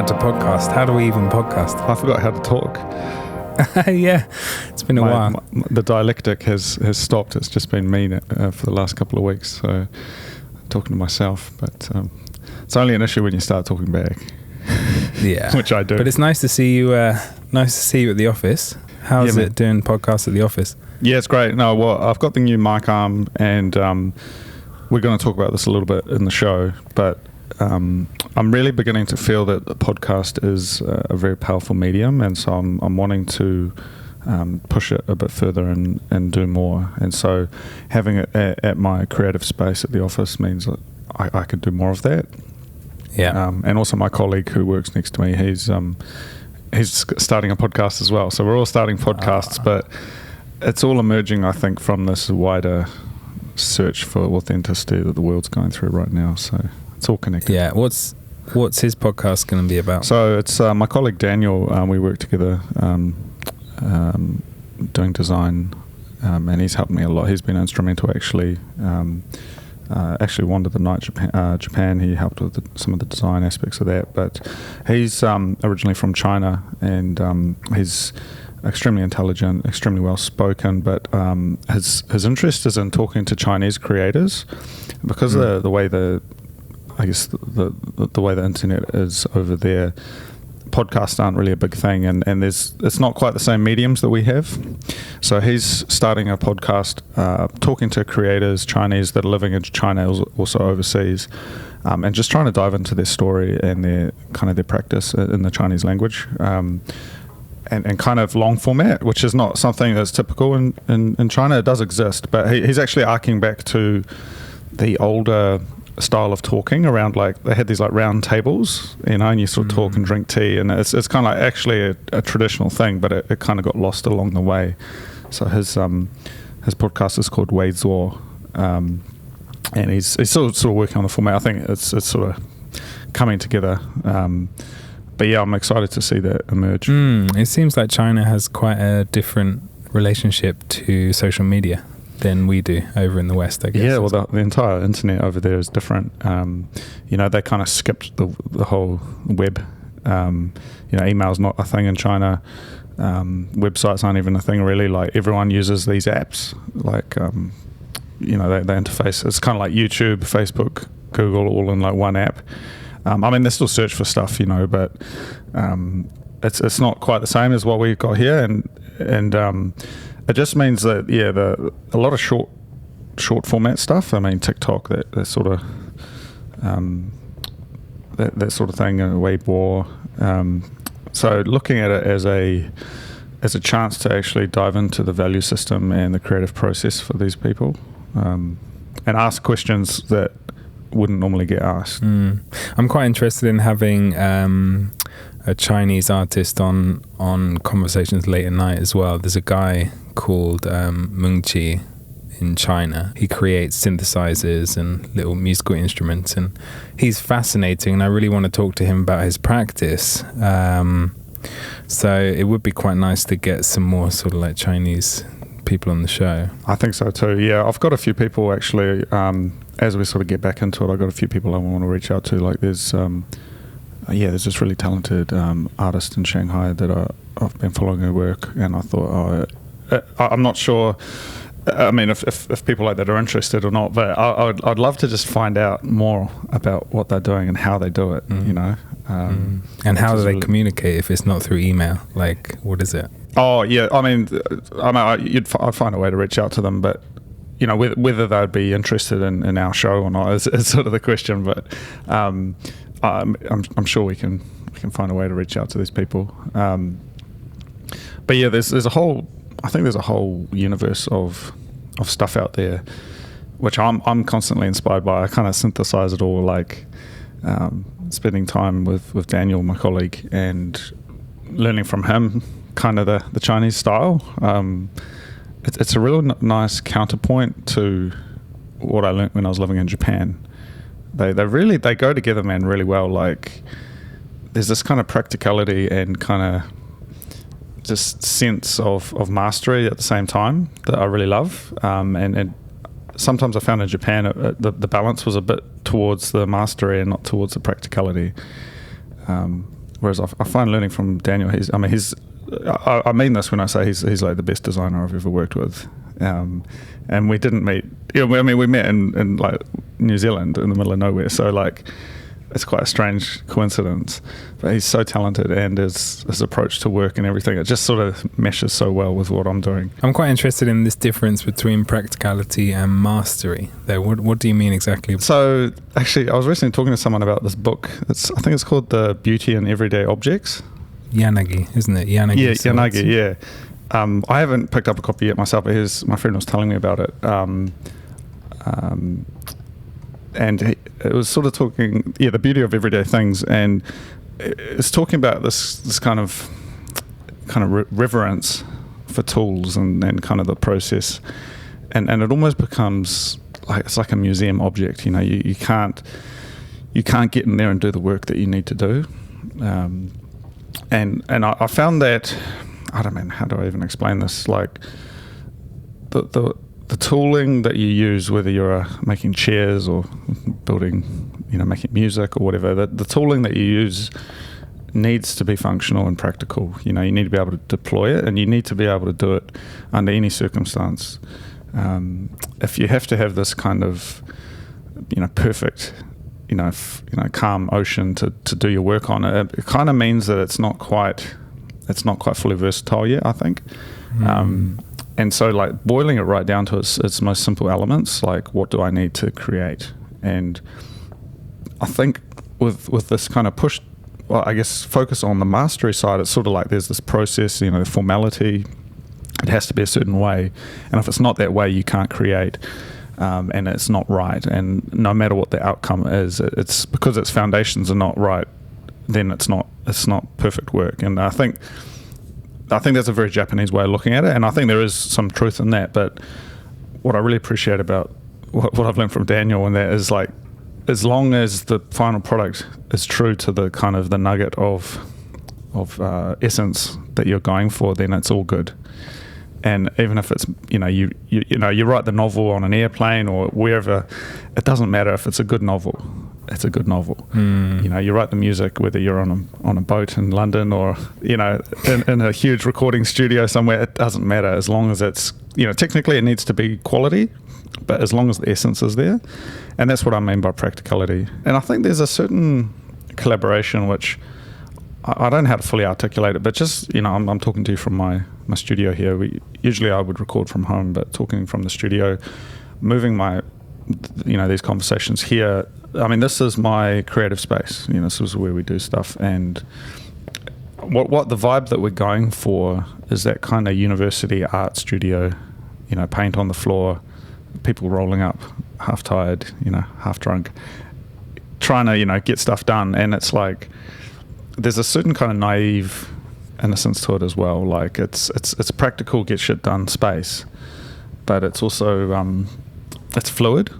to podcast. How do we even podcast? I forgot how to talk. Yeah, it's been a while. The dialectic has stopped. It's just been me for the last couple of weeks. So I'm talking to myself, but it's only an issue when you start talking back. Yeah, which I do. But it's nice to see you. Nice to see you at the office. How's it doing podcasts at the office? Yeah, it's great. No, well, I've got the new mic arm, and we're going to talk about this a little bit in the show. But I'm really beginning to feel that the podcast is a very powerful medium, and so I'm wanting to push it a bit further and do more. And so having it at my creative space at the office means that I could do more of that. Yeah. And also my colleague who works next to me, he's starting a podcast as well. So we're all starting podcasts, but it's all emerging, I think, from this wider search for authenticity that the world's going through right now. So it's all connected. Yeah. What's his podcast going to be about? So it's my colleague Daniel. We work together doing design, and he's helped me a lot. He's been instrumental actually wandered the night Japan. He helped with some of the design aspects of that. But he's originally from China, and he's extremely intelligent, extremely well spoken. But his interest is in talking to Chinese creators because the way the way the internet is over there. Podcasts aren't really a big thing, and it's not quite the same mediums that we have. So he's starting a podcast talking to creators, Chinese that are living in China, also overseas, and just trying to dive into their story and their practice in the Chinese language, and kind of long format, which is not something that's typical in China. It does exist, but he's actually arcing back to the older style of talking around, like they had these like round tables, and you sort of talk and drink tea, and it's kind of like actually a traditional thing, but it kind of got lost along the way. So his podcast is called Weizuo, and he's sort of working on the format. I think it's sort of coming together, but yeah, I'm excited to see that emerge. It seems like China has quite a different relationship to social media than we do over in the West, I guess. Yeah, well, the entire internet over there is different. They kind of skipped the whole web. Email's not a thing in China. Websites aren't even a thing really. Like everyone uses these apps. Like they interface. It's kind of like YouTube, Facebook, Google, all in like one app. They still search for stuff, but it's not quite the same as what we've got here, and it just means that a lot of short format stuff. TikTok, that sort of that sort of thing, Weibo. So looking at it as a chance to actually dive into the value system and the creative process for these people, and ask questions that wouldn't normally get asked. I'm quite interested in having a Chinese artist on Conversations Late at Night as well. There's a guy called Mengqi in China. He creates synthesizers and little musical instruments, and he's fascinating, and I really want to talk to him about his practice. So it would be quite nice to get some more sort of like Chinese people on the show. I think so too. Yeah, I've got a few people actually, as we sort of get back into it, I've got a few people I want to reach out to. Like there's this really talented artist in Shanghai that I've been following her work, and I thought, I'm not sure. If people like that are interested or not, but I'd love to just find out more about what they're doing and how they do it. And how do they communicate if it's not through email? Like, what is it? Oh yeah, I'd find a way to reach out to them, but whether they'd be interested in our show or not is sort of the question. But I'm sure we can find a way to reach out to these people. But yeah, there's a whole universe of stuff out there, which I'm constantly inspired by. I kind of synthesize it all, like spending time with Daniel, my colleague, and learning from him kind of the Chinese style. It's a real nice counterpoint to what I learned when I was living in Japan. They go together, man, really well. Like there's this kind of practicality and kind of just sense of mastery at the same time that I really love. And sometimes I found in Japan the balance was a bit towards the mastery and not towards the practicality. Whereas I find learning from Daniel, I mean this when I say he's like the best designer I've ever worked with. And we didn't meet, we met in like New Zealand in the middle of nowhere. So like, it's quite a strange coincidence, but he's so talented, and his approach to work and everything, it just sort of meshes so well with what I'm doing. I'm quite interested in this difference between practicality and mastery there. What do you mean exactly? So actually, I was recently talking to someone about this book. I think it's called The Beauty in Everyday Objects. Yanagi, isn't it? Yanagi. Yeah, Yanagi, yeah. I haven't picked up a copy yet myself, but my friend was telling me about it. And it was sort of talking, the beauty of everyday things, and it's talking about this kind of reverence for tools and kind of the process, and it almost becomes like it's like a museum object. You can't get in there and do the work that you need to do, and I found that, I don't know, how do I even explain this? Like the tooling that you use, whether you're making chairs or building, making music or whatever, the tooling that you use needs to be functional and practical. You need to be able to deploy it, and you need to be able to do it under any circumstance. If you have to have this kind of, perfect, calm ocean to do your work on, it kind of means that it's not quite fully versatile yet, I think. And so, like, boiling it right down to its most simple elements, like, what do I need to create? And I think with this kind of push, focus on the mastery side, it's sort of like there's this process, the formality, it has to be a certain way. And if it's not that way, you can't create, and it's not right. And no matter what the outcome is, it's because its foundations are not right, then it's not perfect work. And I think that's a very Japanese way of looking at it, and I think there is some truth in that. But what I really appreciate about what I've learned from Daniel and that is, like, as long as the final product is true to the kind of the nugget of essence that you're going for, then it's all good. And even if it's you write the novel on an airplane or wherever, it doesn't matter if it's a good novel. It's a good novel. You write the music whether you're on a boat in London or in a huge recording studio somewhere. It doesn't matter as long as it's technically it needs to be quality, but as long as the essence is there. And that's what I mean by practicality. And I think there's a certain collaboration which I don't know how to fully articulate it, but just I'm talking to you from my studio here. Usually I would record from home, but talking from the studio, moving these conversations here. I mean, this is my creative space. This is where we do stuff, and what the vibe that we're going for is that kind of university art studio. Paint on the floor, people rolling up, half tired, half drunk, trying to get stuff done. And it's like there's a certain kind of naive innocence to it as well. Like it's practical, get shit done space, but it's also it's fluid.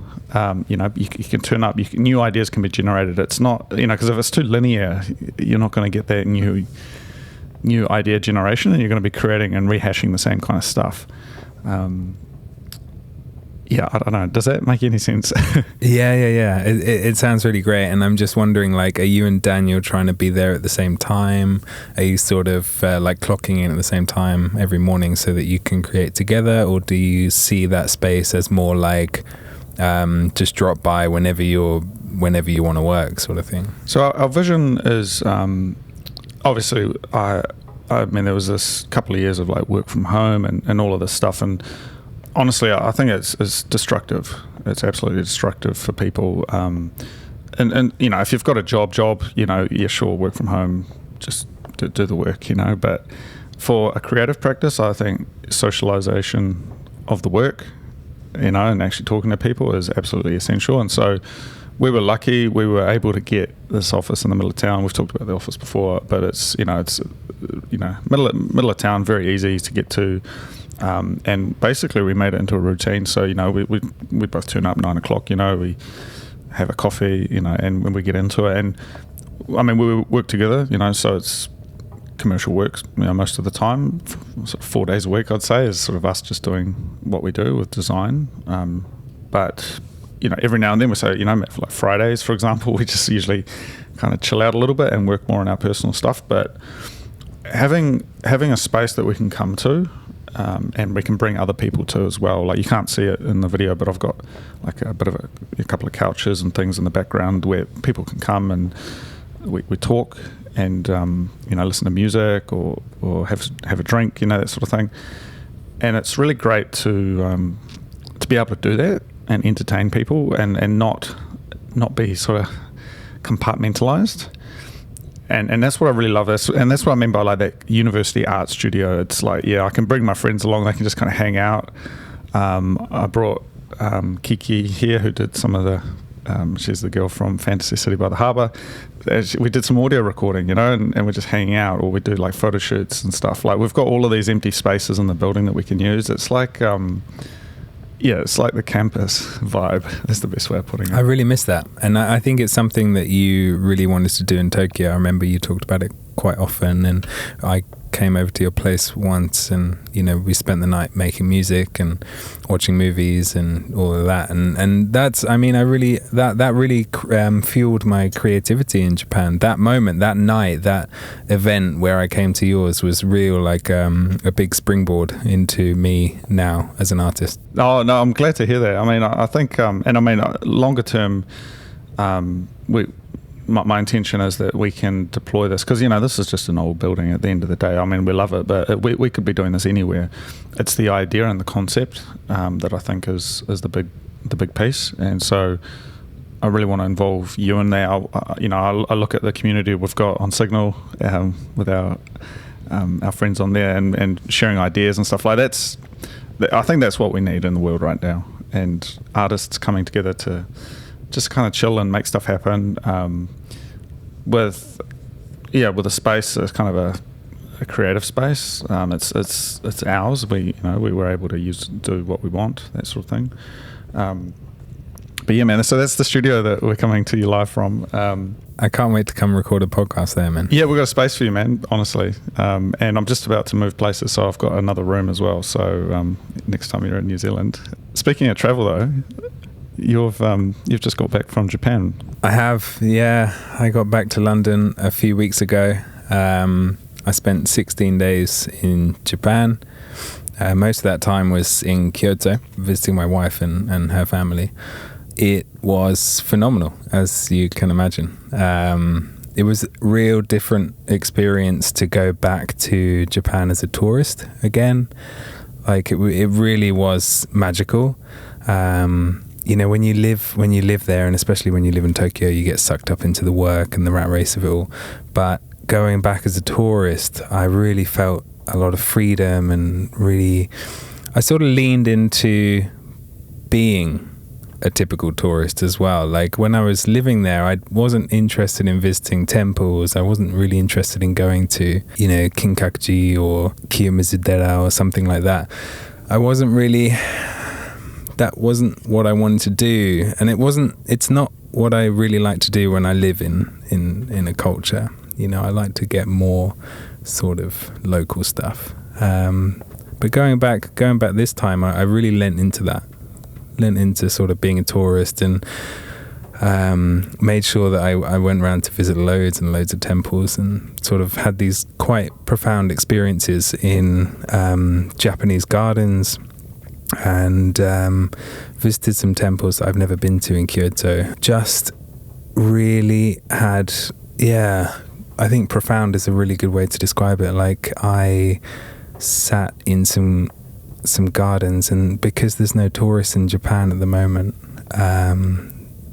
You can turn up, new ideas can be generated. It's not, because if it's too linear, you're not going to get that new idea generation, and you're going to be creating and rehashing the same kind of stuff. I don't know. Does that make any sense? Yeah. It sounds really great. And I'm just wondering, like, are you and Daniel trying to be there at the same time? Are you sort of like clocking in at the same time every morning so that you can create together? Or do you see that space as more like just drop by whenever you want to work, sort of thing? So our vision is obviously I mean there was this couple of years of like work from home and all of this stuff, and honestly I think it's destructive. It's absolutely destructive for people, and if you've got a job, sure, work from home, just do the work, but for a creative practice, I think socialization of the work, and actually talking to people is absolutely essential. And so we were lucky, we were able to get this office in the middle of town. We've talked about the office before, but it's middle of town, very easy to get to, and basically we made it into a routine. So we both turn up 9 o'clock, we have a coffee, and when we get into it, and I mean we work together, so it's commercial work, most of the time, sort of 4 days a week, I'd say, is sort of us just doing what we do with design. But every now and then we say, for like Fridays, for example, we just usually kind of chill out a little bit and work more on our personal stuff. But having a space that we can come to, and we can bring other people to as well. Like, you can't see it in the video, but I've got like a bit of a couple of couches and things in the background where people can come and we talk and listen to music or have a drink, that sort of thing. And it's really great to be able to do that and entertain people and not be sort of compartmentalized. And that's what I really love. And that's what I mean by like that university art studio. It's like, I can bring my friends along. They can just kind of hang out. I brought Kiki here, who did some of the, she's the girl from Fantasy City by the Harbour. We did some audio recording, and we're just hanging out, or we do like photo shoots and stuff. Like, we've got all of these empty spaces in the building that we can use. It's like, it's like the campus vibe. That's the best way of putting it. I really miss that. And I think it's something that you really wanted to do in Tokyo. I remember you talked about it quite often, and I came over to your place once, and we spent the night making music and watching movies and all of that, and that's, I really that really fueled my creativity in Japan. That moment, that night, that event where I came to yours was real, like a big springboard into me now as an artist. Oh no, I'm glad to hear that. I think longer term, my intention is that we can deploy this, because this is just an old building at the end of the day. We love it, but we could be doing this anywhere. It's the idea and the concept that I think is the big piece. And so I really want to involve you in there. I look at the community we've got on Signal with our friends on there and sharing ideas and stuff like that. I think that's what we need in the world right now, and artists coming together to just kind of chill and make stuff happen. With a space, it's kind of a creative space. It's ours. We were able to do what we want, that sort of thing. But yeah, man. So that's the studio that we're coming to you live from. I can't wait to come record a podcast there, man. Yeah, we've got a space for you, man. Honestly, and I'm just about to move places, so I've got another room as well. So next time you're in New Zealand. Speaking of travel, though. You've just got back from Japan. I have, yeah. I got back to London a few weeks ago. I spent 16 days in Japan. Most of that time was in Kyoto, visiting my wife and her family. It was phenomenal, as you can imagine. It was a real different experience to go back to Japan as a tourist again. Like, it really was magical. When you live there, and especially when you live in Tokyo, you get sucked up into the work and the rat race of it all. But going back as a tourist, I really felt a lot of freedom, and really, I sort of leaned into being a typical tourist as well. Like, when I was living there, I wasn't interested in visiting temples. I wasn't really interested in going to, Kinkakuji or Kiyomizu-dera or something like that. That wasn't what I wanted to do, and it's not what I really like to do when I live in a culture. I like to get more sort of local stuff. But going back this time, I really lent into sort of being a tourist, and made sure that I went around to visit loads and loads of temples, and sort of had these quite profound experiences in Japanese gardens, and visited some temples that I've never been to in Kyoto. Just really had, I think profound is a really good way to describe it. Like, I sat in some gardens, and because there's no tourists in Japan at the moment,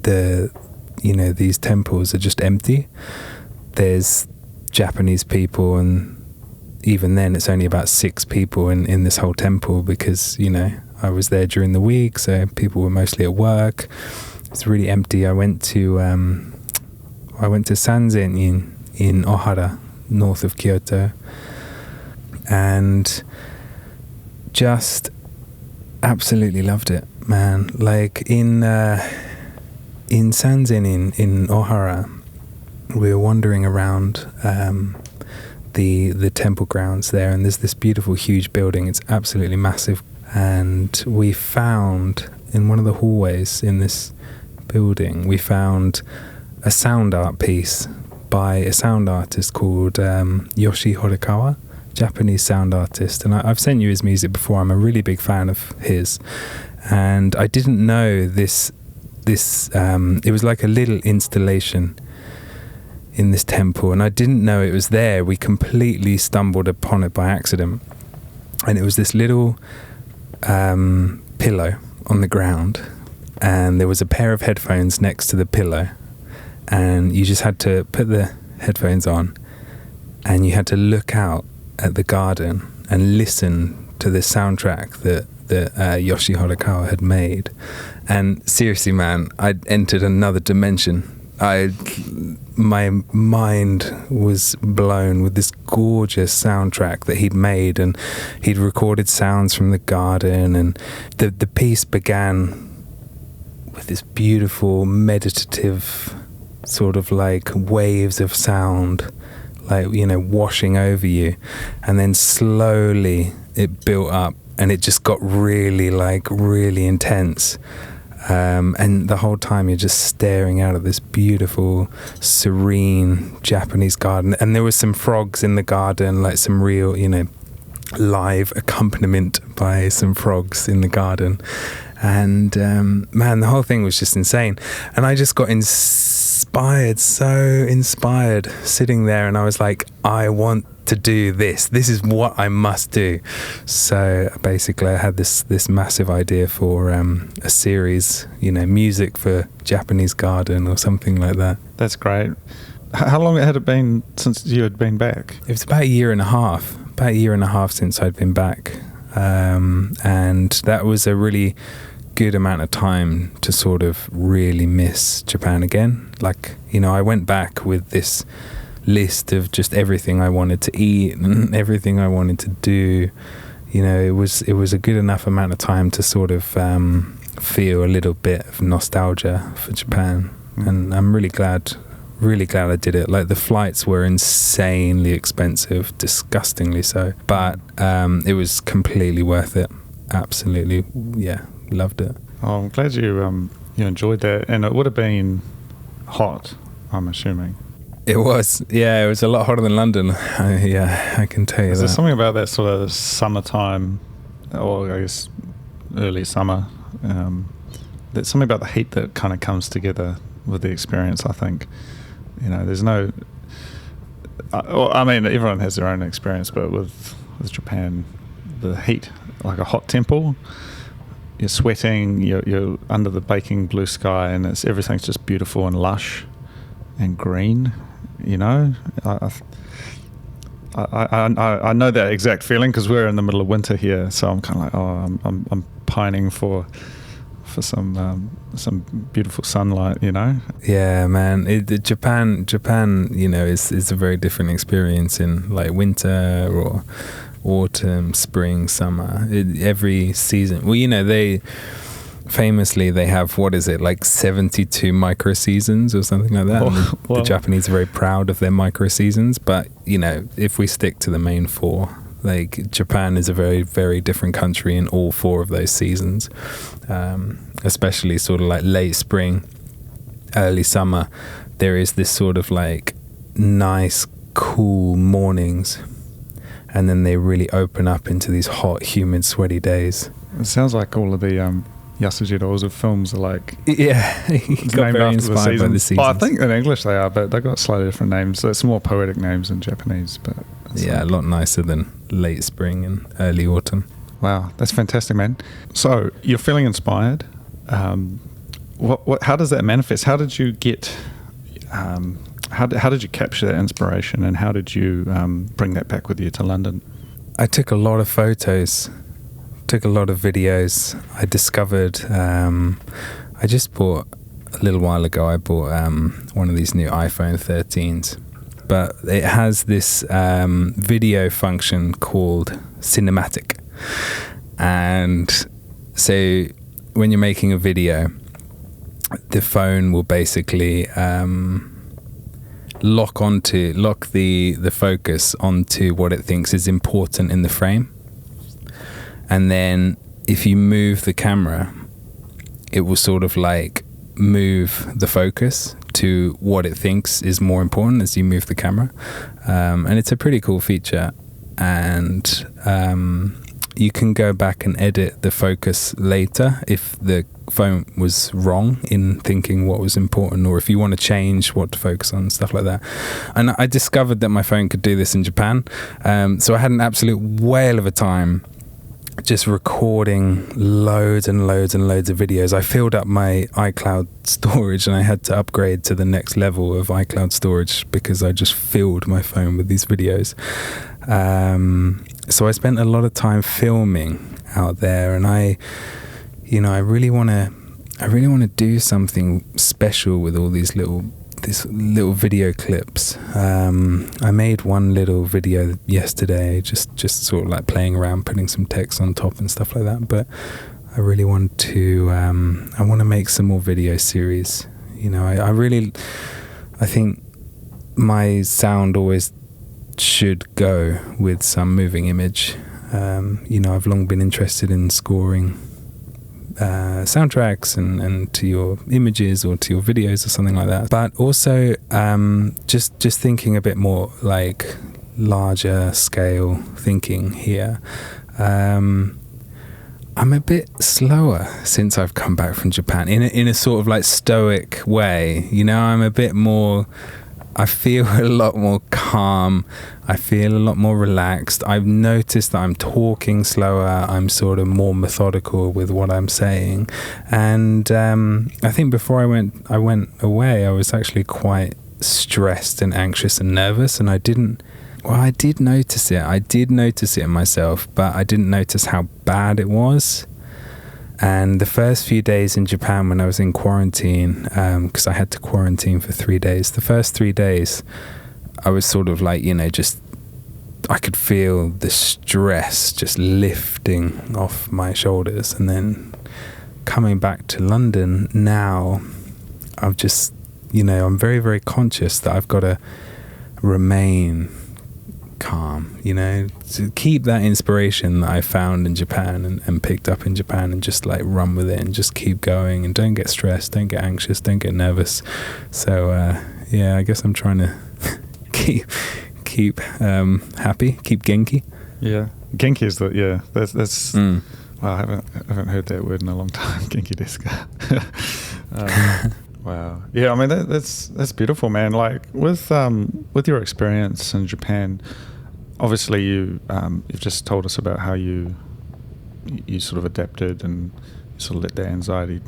these temples are just empty. There's Japanese people, and even then it's only about 6 people in this whole temple, because I was there during the week, so people were mostly at work. It's really empty. I went to Sanzen in Ohara, north of Kyoto, and just absolutely loved it, man. Like, in Sanzen in Ohara, we were wandering around the temple grounds there, and there's this beautiful huge building. It's absolutely massive, and we found in one of the hallways in this building, we found a sound art piece by a sound artist called Yoshi Horikawa, Japanese sound artist, and I've sent you his music before. I'm a really big fan of his, and I didn't know this it was like a little installation in this temple, and I didn't know it was there. We completely stumbled upon it by accident, and it was this little pillow on the ground, and there was a pair of headphones next to the pillow, and you just had to put the headphones on and you had to look out at the garden and listen to the soundtrack that Yoshi Horikawa had made. And seriously, man, I'd entered another dimension. My mind was blown with this gorgeous soundtrack that he'd made, and he'd recorded sounds from the garden, and the piece began with this beautiful meditative sort of like waves of sound, like, you know, washing over you, and then slowly it built up and it just got really intense. And the whole time you're just staring out at this beautiful, serene Japanese garden. And there were some frogs in the garden, like some real, you know, live accompaniment by some frogs in the garden. And man, the whole thing was just insane. And I just got so inspired sitting there, and I was like, I want to do this. This is what I must do. So basically I had this massive idea for a series, you know, music for Japanese garden or something like that. That's great. How long had it been since you had been back? It was about a year and a half since I'd been back. And that was a really good amount of time to sort of really miss Japan again. Like, you know, I went back with this list of just everything I wanted to eat and everything I wanted to do. You know, it was a good enough amount of time to sort of feel a little bit of nostalgia for Japan. And I'm really glad I did it. Like, the flights were insanely expensive, disgustingly so, but it was completely worth it. Absolutely, yeah, loved it. Oh, I'm glad you enjoyed that. And it would have been hot, I'm assuming. It was, yeah, it was a lot hotter than London. Yeah, I can tell you that. There's something about that sort of summertime, or I guess early summer, there's something about the heat that kind of comes together with the experience, I think. You know, there's no... I mean, everyone has their own experience, but with Japan, the heat, like a hot temple, you're sweating, you're under the baking blue sky, and everything's just beautiful and lush and green. You know, I know that exact feeling because we're in the middle of winter here, so I'm kind of like, I'm pining for some beautiful sunlight, you know. Yeah, man. Japan, you know, is a very different experience in like winter or autumn, spring, summer. Every season. Well, you know, they have, what is it, like 72 micro seasons or something like that. The Japanese are very proud of their micro seasons, but you know, if we stick to the main four, like, Japan is a very, very different country in all four of those seasons, especially sort of like late spring, early summer. There is this sort of like nice, cool mornings, and then they really open up into these hot, humid, sweaty days. It sounds like all of the Yasujiro Ozu films are like, yeah, he got very inspired by the seasons. Well, I think in English they are, but they've got slightly different names. So it's more poetic names in Japanese, but yeah, a lot nicer than late spring and early autumn. Wow, that's fantastic, man. So you're feeling inspired. How does that manifest? How did you get? How did you capture that inspiration, and how did you bring that back with you to London? I took a lot of photos. Took a lot of videos. I discovered, I just bought, a little while ago, I bought one of these new iPhone 13s, but it has this video function called cinematic. And so when you're making a video, the phone will basically lock the focus onto what it thinks is important in the frame. And then if you move the camera, it will sort of like move the focus to what it thinks is more important as you move the camera. And it's a pretty cool feature. And you can go back and edit the focus later if the phone was wrong in thinking what was important, or if you want to change what to focus on, stuff like that. And I discovered that my phone could do this in Japan. So I had an absolute whale of a time just recording loads and loads and loads of videos. I filled up my iCloud storage, and I had to upgrade to the next level of iCloud storage because I just filled my phone with these videos. So I spent a lot of time filming out there, and I really want to do something special with all these little video clips. I made one little video yesterday, just sort of like playing around, putting some text on top and stuff like that. But I really want to make some more video series. I think my sound always should go with some moving image. I've long been interested in scoring soundtracks and to your images or to your videos or something like that, but also just thinking a bit more like larger scale thinking here. I'm a bit slower since I've come back from Japan in a sort of like stoic way. I'm a bit more, I feel a lot more calm. I feel a lot more relaxed. I've noticed that I'm talking slower. I'm sort of more methodical with what I'm saying. And I think before I went away, I was actually quite stressed and anxious and nervous. And I did notice it. I did notice it in myself, but I didn't notice how bad it was. And the first few days in Japan when I was in quarantine, because I had to quarantine for 3 days, the first 3 days, I was sort of like, I could feel the stress just lifting off my shoulders. And then coming back to London now, I've just, I'm very, very conscious that I've got to remain calm, to keep that inspiration that I found in Japan and picked up in Japan, and just like run with it and just keep going, and don't get stressed, don't get anxious, don't get nervous. So I guess I'm trying to keep happy, keep genki. Yeah, genki is that's well, I haven't heard that word in a long time. Genki desu ka. Wow. Yeah, I mean that's beautiful, man. Like with your experience in Japan, obviously you've just told us about how you sort of adapted and sort of let that anxiety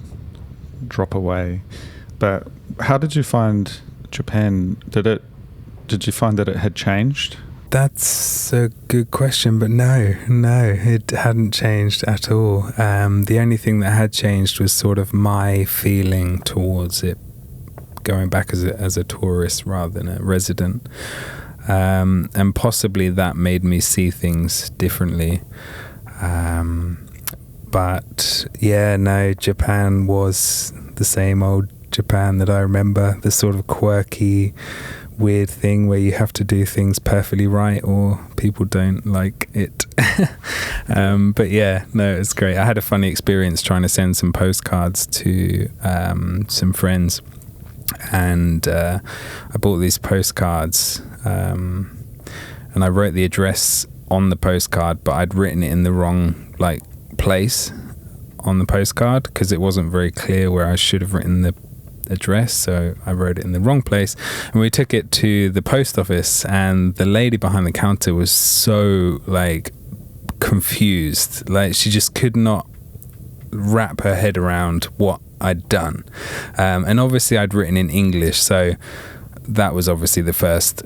drop away. But how did you find Japan? Did you find that it had changed? That's a good question, but no, it hadn't changed at all. The only thing that had changed was sort of my feeling towards it, going back as a tourist rather than a resident. And possibly that made me see things differently. But yeah, no, Japan was the same old Japan that I remember, the sort of quirky, weird thing where you have to do things perfectly right or people don't like it. But yeah, no, it's great. I had a funny experience trying to send some postcards to some friends, and I bought these postcards, and I wrote the address on the postcard, but I'd written it in the wrong place on the postcard because it wasn't very clear where I should have written the address, so I wrote it in the wrong place. And we took it to the post office, and the lady behind the counter was so confused, she just could not wrap her head around what I'd done. And obviously I'd written in English, so that was obviously the first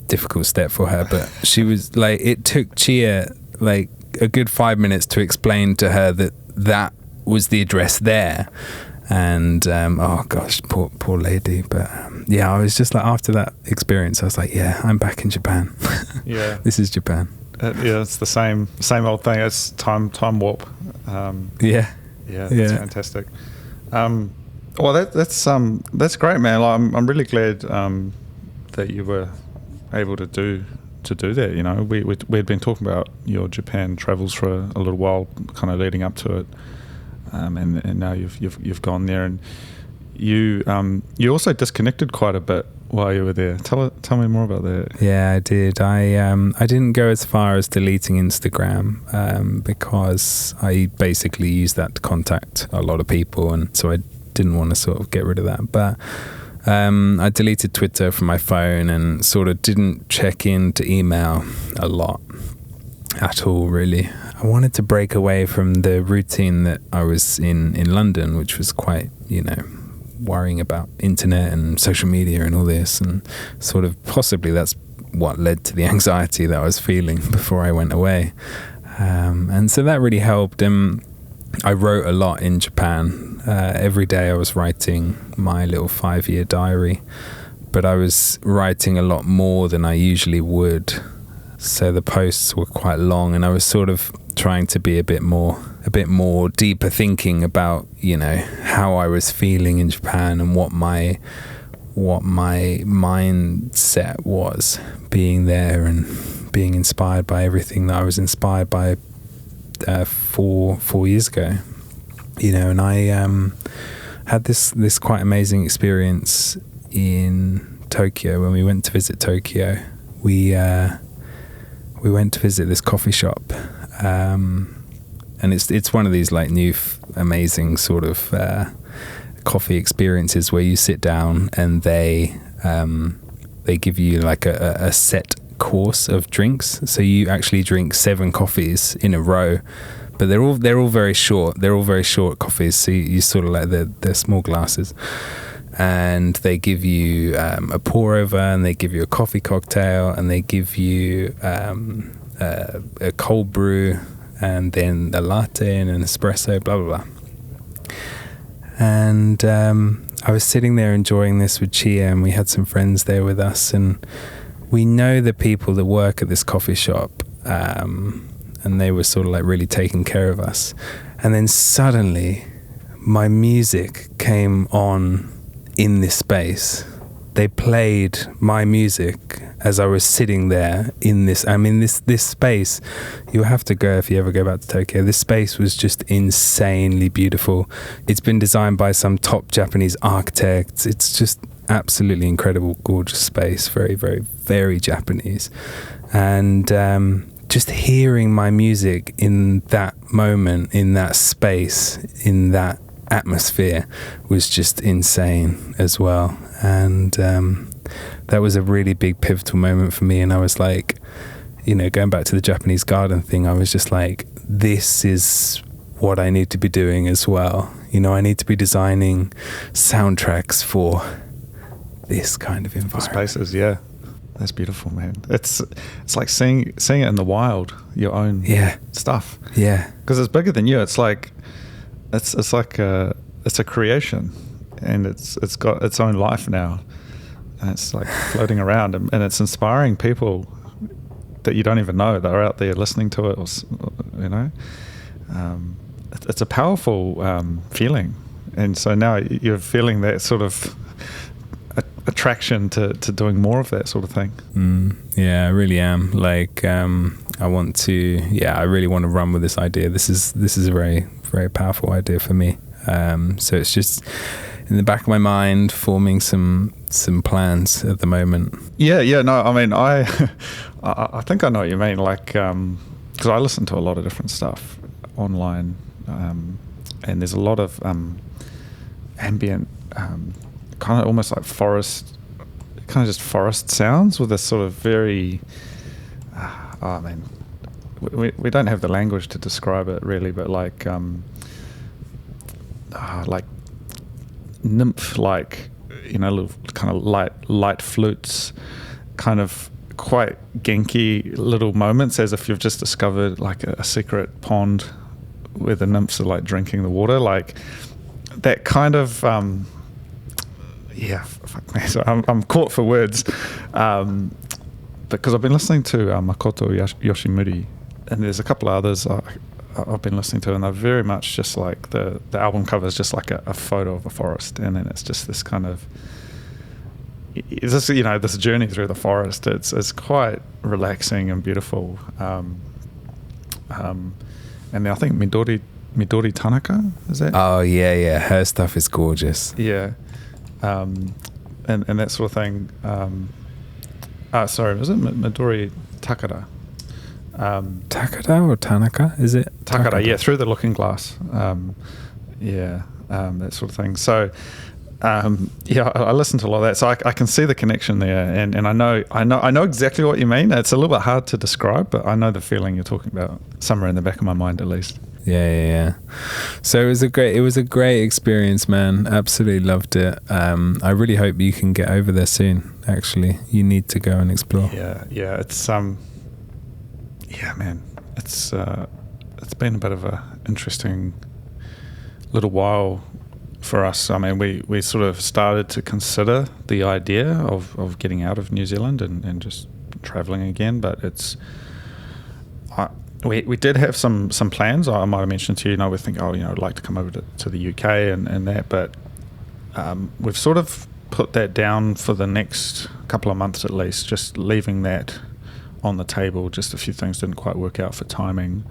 difficult step for her. But she was it took Chia a good 5 minutes to explain to her that was the address there. And oh gosh, poor lady. But yeah, I was just after that experience, I was like, yeah, I'm back in Japan. Yeah, this is Japan. Yeah, it's the same old thing. It's time warp. Yeah, that's fantastic. Well, that's great, man. I'm really glad that you were able to do that. We'd been talking about your Japan travels for a little while, kind of leading up to it. And now you've gone there, and you also disconnected quite a bit while you were there. Tell me more about that. Yeah, I did. I didn't go as far as deleting Instagram because I basically used that to contact a lot of people, and so I didn't want to sort of get rid of that. But I deleted Twitter from my phone and sort of didn't check into email a lot at all, really. I wanted to break away from the routine that I was in London, which was quite, worrying about internet and social media and all this, and sort of possibly that's what led to the anxiety that I was feeling before I went away. And so that really helped. And I wrote a lot in Japan. Every day I was writing my little 5-year diary, but I was writing a lot more than I usually would. So the posts were quite long, and I was sort of trying to be a bit more deeper thinking about, how I was feeling in Japan and what my mindset was being there and being inspired by everything that I was inspired by 4 years ago. And I had this quite amazing experience in Tokyo. When we went to visit Tokyo, we went to visit this coffee shop, and it's one of these like new amazing sort of coffee experiences where you sit down and they give you like a set course of drinks. So you actually drink 7 coffees in a row, but they're all very short. They're all very short coffees. So you sort of like they're small glasses, and they give you a pour over, and they give you a coffee cocktail, and they give you a cold brew, and then a latte and an espresso, blah blah blah. And I was sitting there enjoying this with Chia, and we had some friends there with us, and we know the people that work at this coffee shop, and they were sort of like really taking care of us. And then suddenly my music came on in this space. They played my music as I was sitting there in this, this space, you have to go if you ever go back to Tokyo. This space was just insanely beautiful. It's been designed by some top Japanese architects. It's just absolutely incredible, gorgeous space, very, very, very Japanese. And just hearing my music in that moment, in that space, in that atmosphere was just insane as well. And that was a really big pivotal moment for me. And I was like, going back to the Japanese garden thing, I was just like, this is what I need to be doing as well. I need to be designing soundtracks for this kind of environment. Spaces, yeah. That's beautiful, man. It's like seeing it in the wild, your own stuff. Yeah. Because it's bigger than you. It's like it's a creation, and it's got its own life now, and it's like floating around, and it's inspiring people that you don't even know that are out there listening to it. It's a powerful feeling, and so now you're feeling that sort of attraction to doing more of that sort of thing. Yeah, I really am. Like, I want to. Yeah, I really want to run with this idea. This is a very, very powerful idea for me. So it's just in the back of my mind, forming some plans at the moment. Yeah. No, I mean, I think I know what you mean. Like, because I listen to a lot of different stuff online, and there's a lot of ambient, kind of almost like forest, kind of just forest sounds with this sort of very. We don't have the language to describe it really, but like nymph, like little kind of light flutes, kind of quite genki little moments, as if you've just discovered like a secret pond where the nymphs are like drinking the water, like that kind of fuck me. So I'm caught for words, because I've been listening to Makoto Yoshimuri, and there's a couple of others I've been listening to, and they're very much just like the album cover is just like a photo of a forest, and then it's just this kind of this journey through the forest. It's quite relaxing and beautiful, and I think Midori Midori Tanaka, is that? Oh yeah, her stuff is gorgeous. Yeah. And that sort of thing. Sorry, was it Midori Takada? Takada or Tanaka, is it? Takada, yeah, Through the Looking Glass. That sort of thing. So, I listen to a lot of that, so I can see the connection there, and I know exactly what you mean. It's a little bit hard to describe, but I know the feeling you're talking about somewhere in the back of my mind, at least. Yeah. So it was a great experience, man. Absolutely loved it. I really hope you can get over there soon. Actually, you need to go and explore. Yeah. It's man. It's been a bit of a interesting little while for us. I mean, we sort of started to consider the idea of getting out of New Zealand and just traveling again, but we did have some plans. I might have mentioned to you, we think, I'd like to come over to the UK and that, but we've sort of put that down for the next couple of months at least, just leaving that on the table. Just a few things didn't quite work out for timing,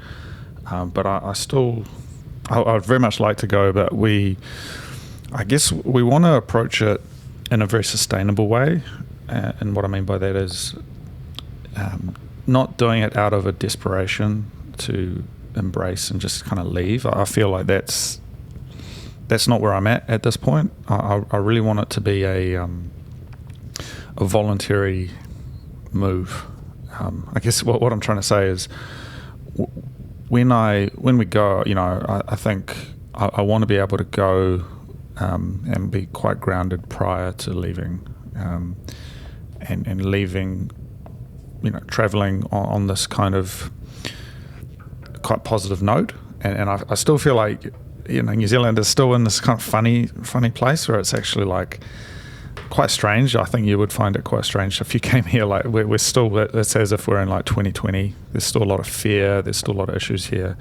but I'd very much like to go, but I guess we want to approach it in a very sustainable way, and what I mean by that is not doing it out of a desperation to embrace and just kind of leave. I feel like that's not where I'm at this point. I really want it to be a voluntary move. I guess what I'm trying to say is when we go, I think I want to be able to go and be quite grounded prior to leaving, and leaving, traveling on this kind of quite positive note. And I still feel like, New Zealand is still in this kind of funny place where it's actually like quite strange. I think you would find it quite strange if you came here. Like we're still, it's as if we're in like 2020. There's still a lot of fear. There's still a lot of issues here.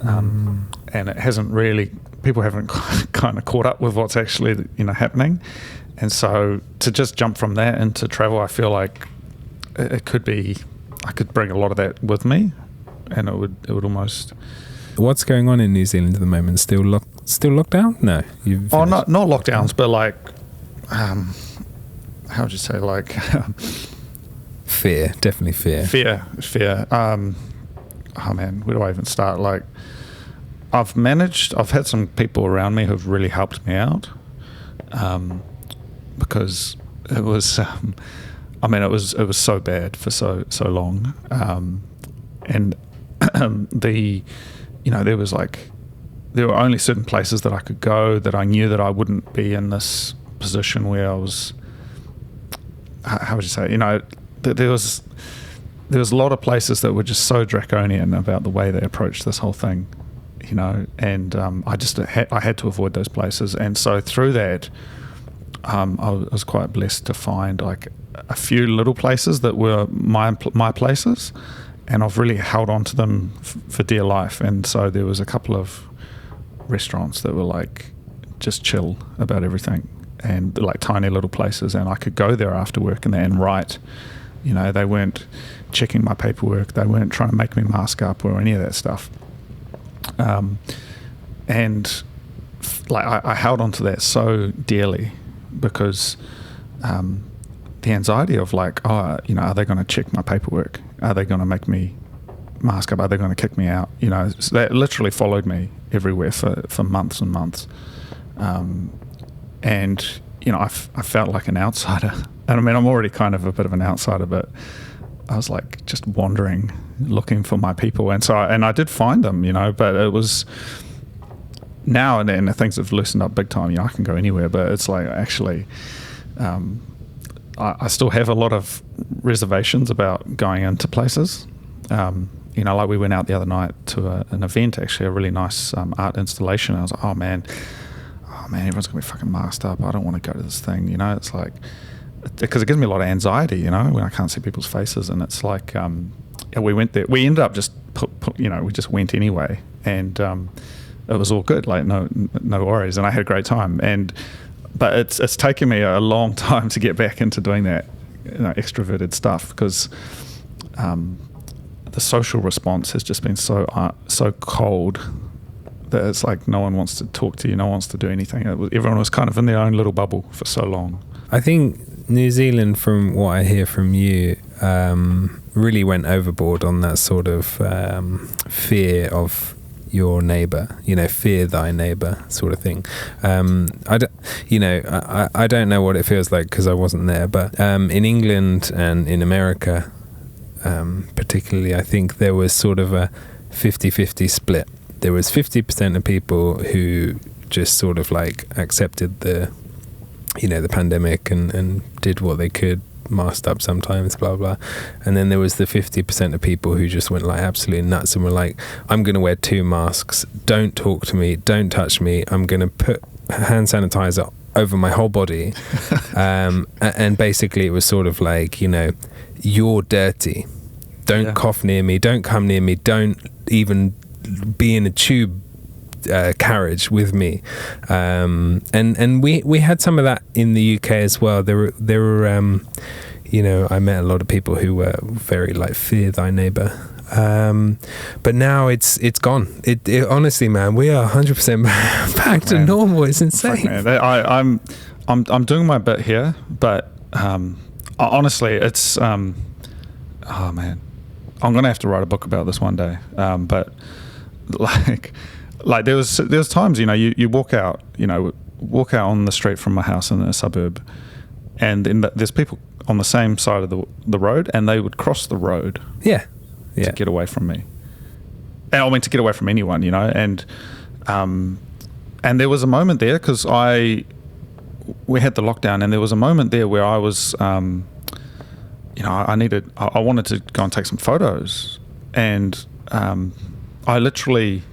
And it hasn't really, people haven't kind of caught up with what's actually, happening. And so to just jump from that into travel, I feel like it could be, I could bring a lot of that with me, and it would almost. What's going on in New Zealand at the moment? Still locked down? No, not lockdowns, but like, how would you say, like fear, definitely fear. Fear. Oh man, where do I even start? Like, I've had some people around me who've really helped me out, because it was, it was so bad for so long, and there were only certain places that I could go that I knew that I wouldn't be in this position where I was. How would you say? There was a lot of places that were just so draconian about the way they approached this whole thing, and I had to avoid those places. And so through that, I was quite blessed to find like a few little places that were my places, and I've really held on to them for dear life. And so there was a couple of restaurants that were like just chill about everything, and like tiny little places, and I could go there after work and write. They weren't checking my paperwork, they weren't trying to make me mask up or any of that stuff. And I held on to that so dearly, because the anxiety of like, are they going to check my paperwork? Are they going to make me mask up? Are they going to kick me out? So that literally followed me everywhere for months and months. And I felt like an outsider. And I'm already kind of a bit of an outsider, but I was like just wandering, looking for my people. And so I did find them, but it was now and then things have loosened up big time. I can go anywhere, but it's like actually, I still have a lot of reservations about going into places. Like we went out the other night to an event, actually a really nice art installation. I was like, oh man, everyone's gonna be fucking masked up. I don't want to go to this thing. It's like, because it gives me a lot of anxiety, when I can't see people's faces. And it's like, we went there. We ended up just we just went anyway, and it was all good. Like no worries, and I had a great time. But it's taken me a long time to get back into doing that, extroverted stuff, because the social response has just been so cold that it's like no one wants to talk to you, no one wants to do anything. Everyone was kind of in their own little bubble for so long. I think New Zealand, from what I hear from you, really went overboard on that sort of fear of your neighbour, fear thy neighbour sort of thing. I don't know what it feels like because I wasn't there, but in England and in America particularly, I think there was sort of a 50-50 split. There was 50% of people who just sort of like accepted the pandemic and did what they could, masked up sometimes, blah blah, and then there was the 50% of people who just went like absolutely nuts and were like, I'm going to wear 2 masks, don't talk to me, don't touch me, I'm going to put hand sanitizer over my whole body. And basically it was sort of like, you're dirty, don't cough near me, don't come near me, don't even be in a tube carriage with me, and we had some of that in the UK as well. There were I met a lot of people who were very like fear thy neighbor, but now it's gone. It honestly, man, we are 100% back to normal. It's insane. I'm doing my bit here, but honestly, it's oh man, I'm gonna have to write a book about this one day. But like there was times, you walk out on the street from my house in a suburb, and there's people on the same side of the road, and they would cross the road to get away from me. And I mean, to get away from anyone, and there was a moment there because we had the lockdown, and there was a moment there where I was I wanted to go and take some photos, and I literally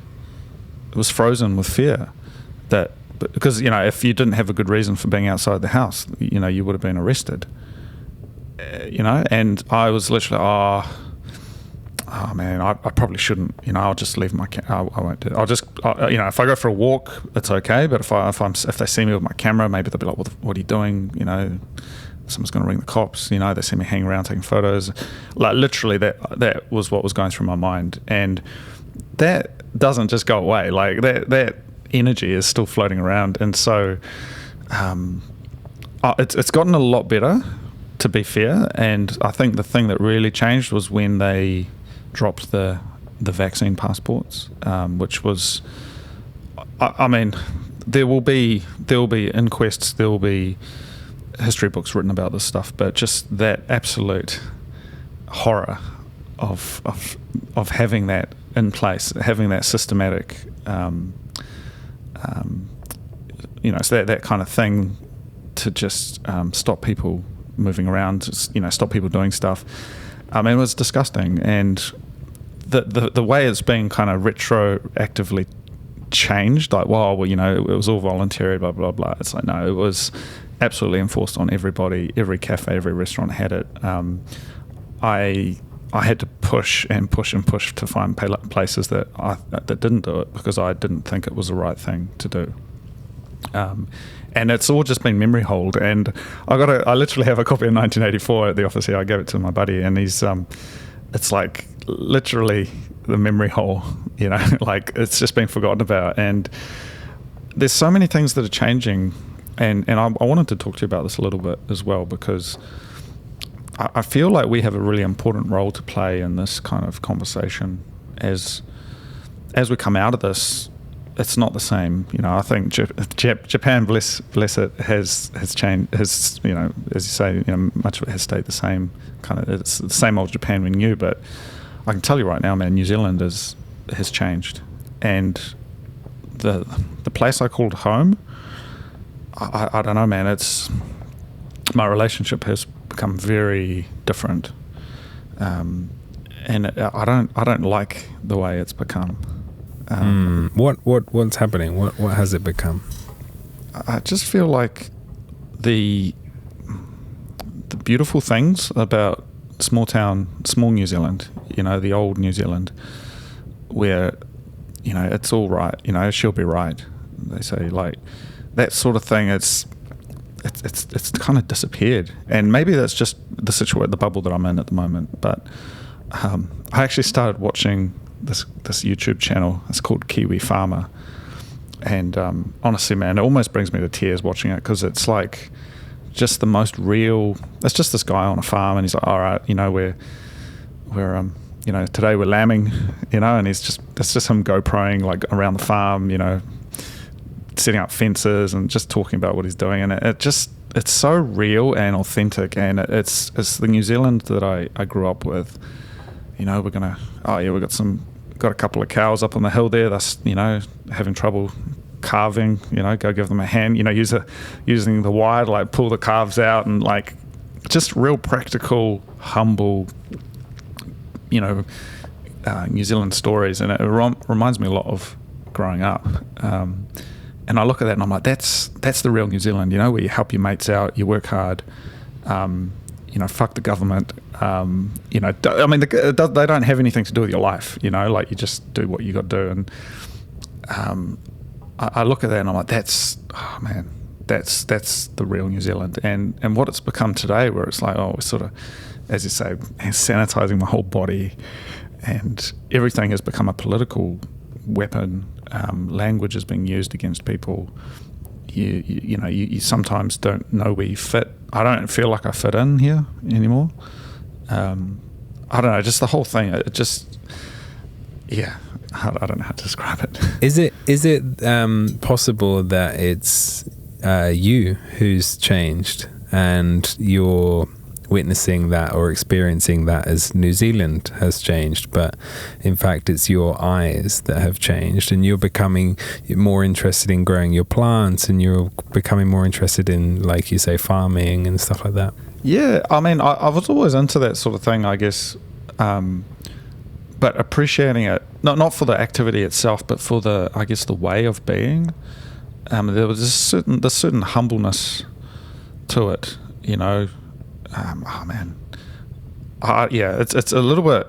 was frozen with fear that, because if you didn't have a good reason for being outside the house, you would have been arrested, and I was literally oh man, I probably shouldn't, I'll just leave my I won't do it. I'll just if I go for a walk, it's okay, but if they see me with my camera, maybe they'll be like, what are you doing, someone's going to ring the cops, they see me hanging around taking photos. Like literally that was what was going through my mind, and that doesn't just go away. Like that energy is still floating around, and so it's gotten a lot better, to be fair. And I think the thing that really changed was when they dropped the vaccine passports, which was, I mean, there will be inquests, there will be history books written about this stuff, but just that absolute horror of having that in place, having that systematic, so that kind of thing to just stop people moving around, stop people doing stuff. I mean, it was disgusting, and the way it's being kind of retroactively changed, like, it was all voluntary, blah blah blah. It's like, no, it was absolutely enforced on everybody. Every cafe, every restaurant had it. I had to push and push and push to find places that didn't do it, because I didn't think it was the right thing to do. And it's all just been memory hold. And I literally have a copy of 1984 at the office here. I gave it to my buddy, and he's it's like literally the memory hole, like it's just been forgotten about. And there's so many things that are changing, and I wanted to talk to you about this a little bit as well, because I feel like we have a really important role to play in this kind of conversation. As we come out of this, it's not the same. I think Japan, bless it, has changed. Has, as you say, much of it has stayed the same. It's the same old Japan we knew. But I can tell you right now, man, New Zealand has changed, and the place I called home, I don't know, man. It's my relationship has become very different, and I don't like the way it's become. What's happening? What has it become? I just feel like the beautiful things about small New Zealand, the old New Zealand, where it's all right, she'll be right, they say, like that sort of thing. It's kind of disappeared, and maybe that's just the bubble that I'm in at the moment. But I actually started watching this YouTube channel. It's called Kiwi Farmer, And honestly, man, it almost brings me to tears watching it, because it's like just the most real. It's just this guy on a farm, and he's like, all right, we're today we're lambing, and it's just him GoProing like around the farm, setting up fences and just talking about what he's doing. And it's so real and authentic, and it's the New Zealand that I grew up with. We've got a couple of cows up on the hill there that's having trouble calving, go give them a hand, using the wire to like pull the calves out, and like just real practical, humble New Zealand stories. And it reminds me a lot of growing up, and I look at that and I'm like, that's the real New Zealand, where you help your mates out, you work hard, fuck the government. They don't have anything to do with your life, like you just do what you got to do. And I look at that and I'm like, that's the real New Zealand. And what it's become today, where it's like, we're sort of, as you say, sanitizing the whole body, and everything has become a political weapon. Language is being used against people. You sometimes don't know where you fit. I don't feel like I fit in here anymore. I don't know, just the whole thing. I don't know how to describe it. Is it possible that it's you who's changed, and you're witnessing that or experiencing that as New Zealand has changed, but in fact it's your eyes that have changed, and you're becoming more interested in growing your plants, and you're becoming more interested in, like you say, farming and stuff like that? Yeah, I was always into that sort of thing, I guess, but appreciating it, not for the activity itself, but for the way of being. There was this certain humbleness to it, it's a little bit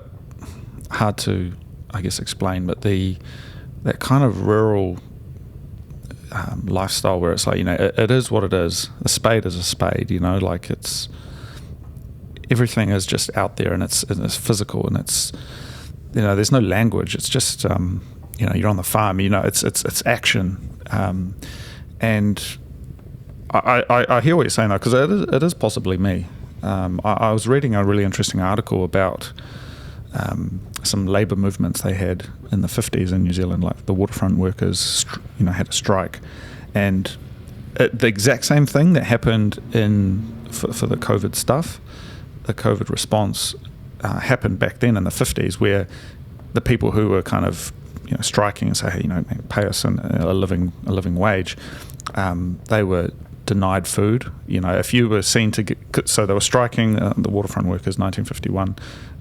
hard to, I guess, explain, but that kind of rural lifestyle, where it's like, it is what it is. A spade is a spade, like it's, everything is just out there, and it's physical, and it's, there's no language. It's just, you're on the farm, it's action. And I hear what you're saying, though, because it is possibly me. I was reading a really interesting article about some labour movements they had in the 50s in New Zealand, like the waterfront workers, had a strike, and the exact same thing that happened for the COVID stuff, the COVID response, happened back then in the 50s, where the people who were kind of striking and say, hey, pay us a living wage, they were denied food. If you were seen to get, so they were striking, the waterfront workers, 1951.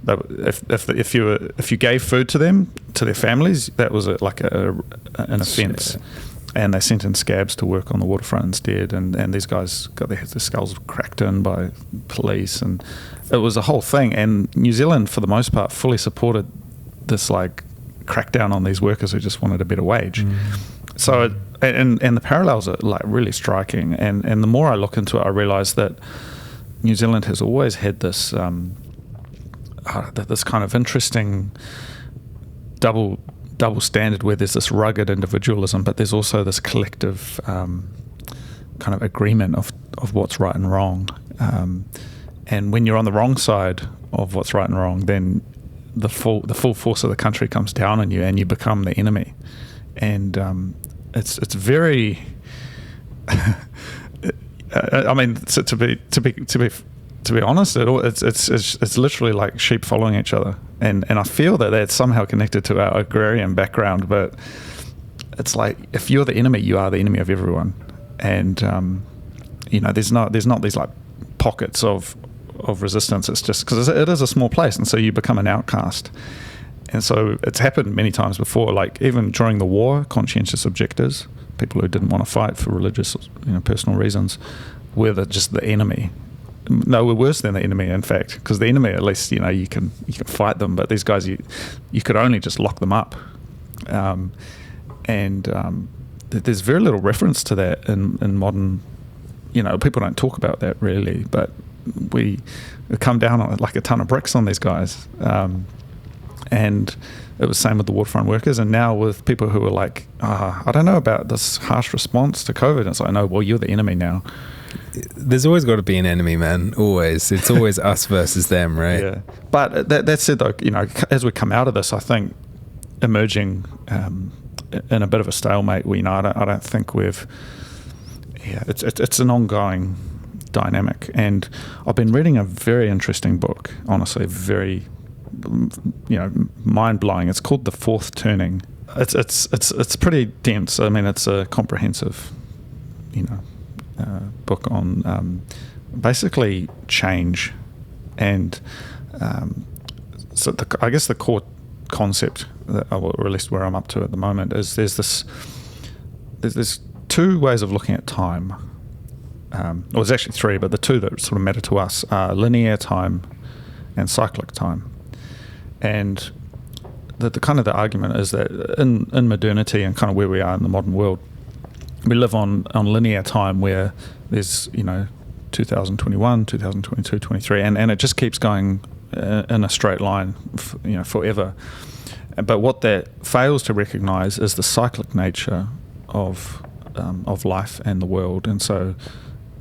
If you gave food to them, to their families, that was an offence, and they sent in scabs to work on the waterfront instead. And these guys got their skulls cracked in by police, and it was a whole thing. And New Zealand, for the most part, fully supported this like crackdown on these workers who just wanted a better wage. So, and the parallels are like really striking. And the more I look into it, I realise that New Zealand has always had this this kind of interesting double standard, where there's this rugged individualism, but there's also this collective kind of agreement of what's right and wrong. And when you're on the wrong side of what's right and wrong, then the full force of the country comes down on you, and you become the enemy. And it's very. I mean, to be honest, it's literally like sheep following each other, and I feel that that's somehow connected to our agrarian background. But it's like, if you're the enemy, you are the enemy of everyone, and there's not these like pockets of resistance. It's just because it is a small place, and so you become an outcast. And so it's happened many times before, like even during the war, conscientious objectors, people who didn't want to fight for religious, personal reasons, were just the enemy. No, we're worse than the enemy, in fact, because the enemy, at least, you can fight them, but these guys, you could only just lock them up. There's very little reference to that in modern, people don't talk about that really, but we come down on like a ton of bricks on these guys. And it was same with the waterfront workers, and now with people who are like, I don't know about this harsh response to COVID. And it's like, no, well, you're the enemy now. There's always got to be an enemy, man. Always. It's always us versus them, right? Yeah. But that said, though, as we come out of this, I think emerging in a bit of a stalemate. I don't think we've. Yeah, it's an ongoing dynamic, and I've been reading a very interesting book. Honestly, very. Mind blowing. It's called The Fourth Turning. It's pretty dense. I mean, it's a comprehensive, book on basically change, and so I guess the core concept, or at least where I'm up to at the moment, is there's two ways of looking at time. Well, there's actually three, but the two that sort of matter to us are linear time and cyclic time. And the kind of the argument is that in modernity and kind of where we are in the modern world, we live on linear time where there's 2021, 2022, 23, and it just keeps going in a straight line, forever. But what that fails to recognise is the cyclic nature of life and the world. And so,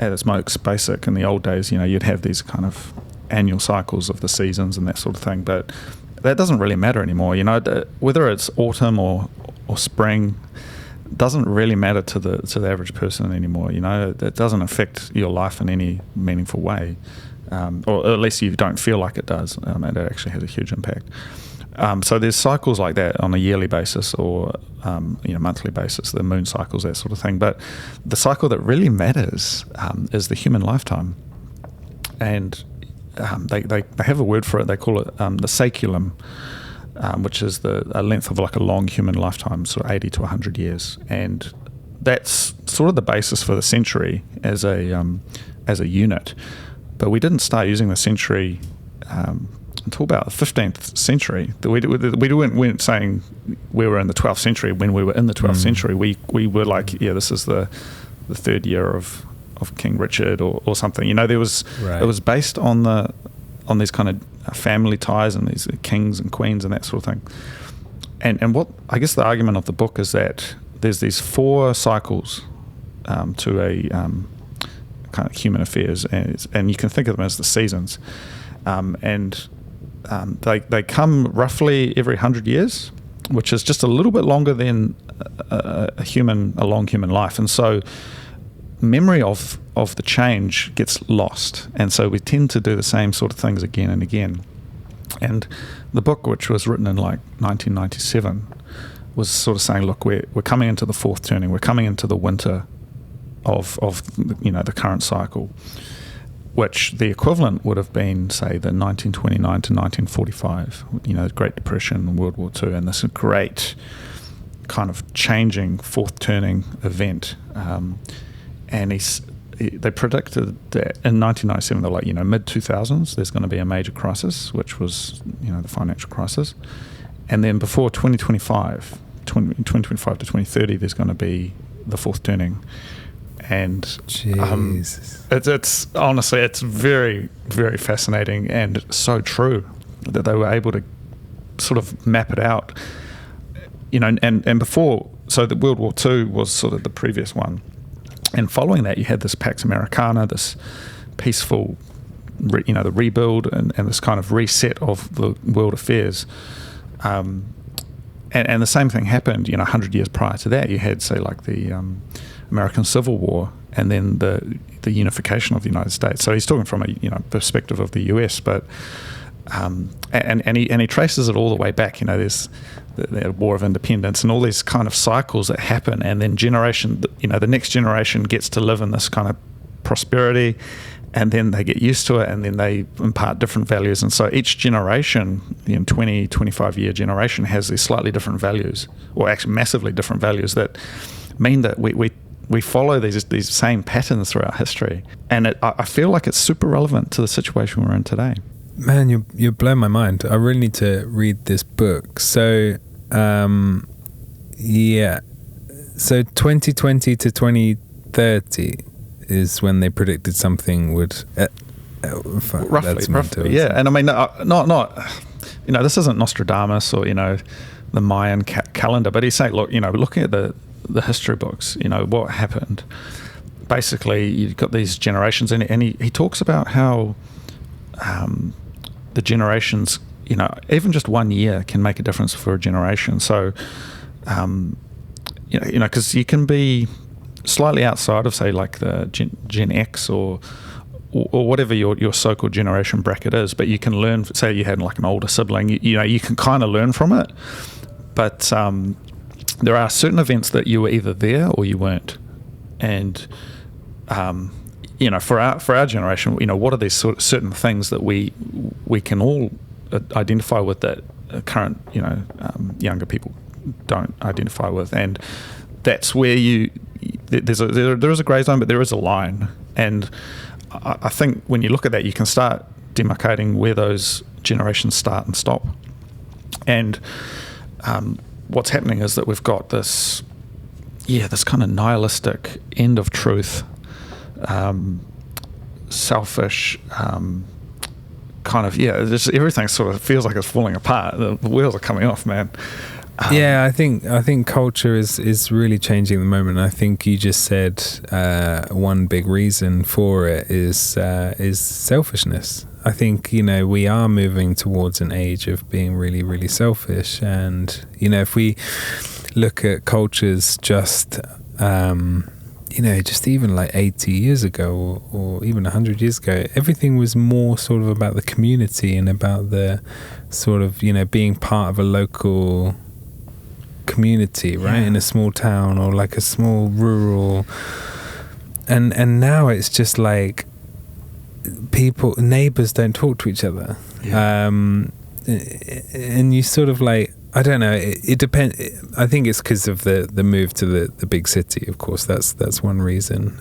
at its most basic, in the old days, you'd have these kind of annual cycles of the seasons and that sort of thing, but that doesn't really matter anymore. Whether it's autumn or spring doesn't really matter to the average person anymore. It doesn't affect your life in any meaningful way, or at least you don't feel like it does, and it actually has a huge impact. So there's cycles like that on a yearly basis or monthly basis, the moon cycles, that sort of thing. But the cycle that really matters is the human lifetime, and they have a word for it. They call it the saeculum, which is a length of like a long human lifetime, so 80 to 100 years, and that's sort of the basis for the century as a unit. But we didn't start using the century until about the 15th century. We weren't saying we were in the 12th century when we were in the 12th century. We were like, this is the third year of King Richard or something. There was It was based on these kind of family ties and these kings and queens and that sort of thing. And what I guess the argument of the book is that there's these 4 cycles to a kind of human affairs, and you can think of them as the seasons, and they come roughly every 100 years, which is just a little bit longer than a long human life. And so memory of the change gets lost, and so we tend to do the same sort of things again and again. And the book, which was written in like 1997, was sort of saying, look, we're coming into the fourth turning, we're coming into the winter of the current cycle, which the equivalent would have been, say, the 1929 to 1945, the Great Depression and World War II, and this great kind of changing fourth turning event. And they predicted that in 1997, they're like, mid-2000s, there's going to be a major crisis, which was, the financial crisis. And then before 2025 to 2030, there's going to be the fourth turning. And it's honestly, it's very, very fascinating and so true that they were able to sort of map it out. And before, so the World War II was sort of the previous one. And following that, you had this Pax Americana, this peaceful, the rebuild and this kind of reset of the world affairs. And the same thing happened, 100 years prior to that. You had, say, like the American Civil War, and then the unification of the United States. So he's talking from a perspective of the US, but and he traces it all the way back. There's the War of Independence and all these kind of cycles that happen, and then the next generation gets to live in this kind of prosperity, and then they get used to it, and then they impart different values. And so each generation, 20, 25-year generation, has these slightly different values, or actually massively different values, that mean that we follow these same patterns throughout history. And I feel like it's super relevant to the situation we're in today. Man, you're blowing my mind. I really need to read this book. So, So 2020 to 2030 is when they predicted something would... roughly, yeah. And I mean, not this isn't Nostradamus or, the Mayan calendar, but he's saying, look, looking at the history books, what happened. Basically, you've got these generations, and he talks about how the generations, even just 1 year can make a difference for a generation. So, because you can be slightly outside of, say, like the Gen X or whatever your so-called generation bracket is, but you can learn. Say you had like an older sibling, you can kind of learn from it. But there are certain events that you were either there or you weren't, and for our generation, what are these certain things that we can all identify with that current younger people don't identify with, and that's where there is a grey zone, but there is a line. And I think when you look at that, you can start demarcating where those generations start and stop. And what's happening is that we've got this kind of nihilistic end of truth, selfish, just everything sort of feels like it's falling apart. The wheels are coming off, man. I think culture is really changing at the moment. I think you just said one big reason for it is selfishness. I think we are moving towards an age of being really, really selfish, and if we look at cultures just even like 80 years ago or even 100 years ago, everything was more sort of about the community and about the sort of being part of a local community, right? In a small town or like a small rural, and now it's just like neighbors don't talk to each other, and you sort of like, I don't know, it depends. I think it's because of the move to the big city, of course. That's one reason,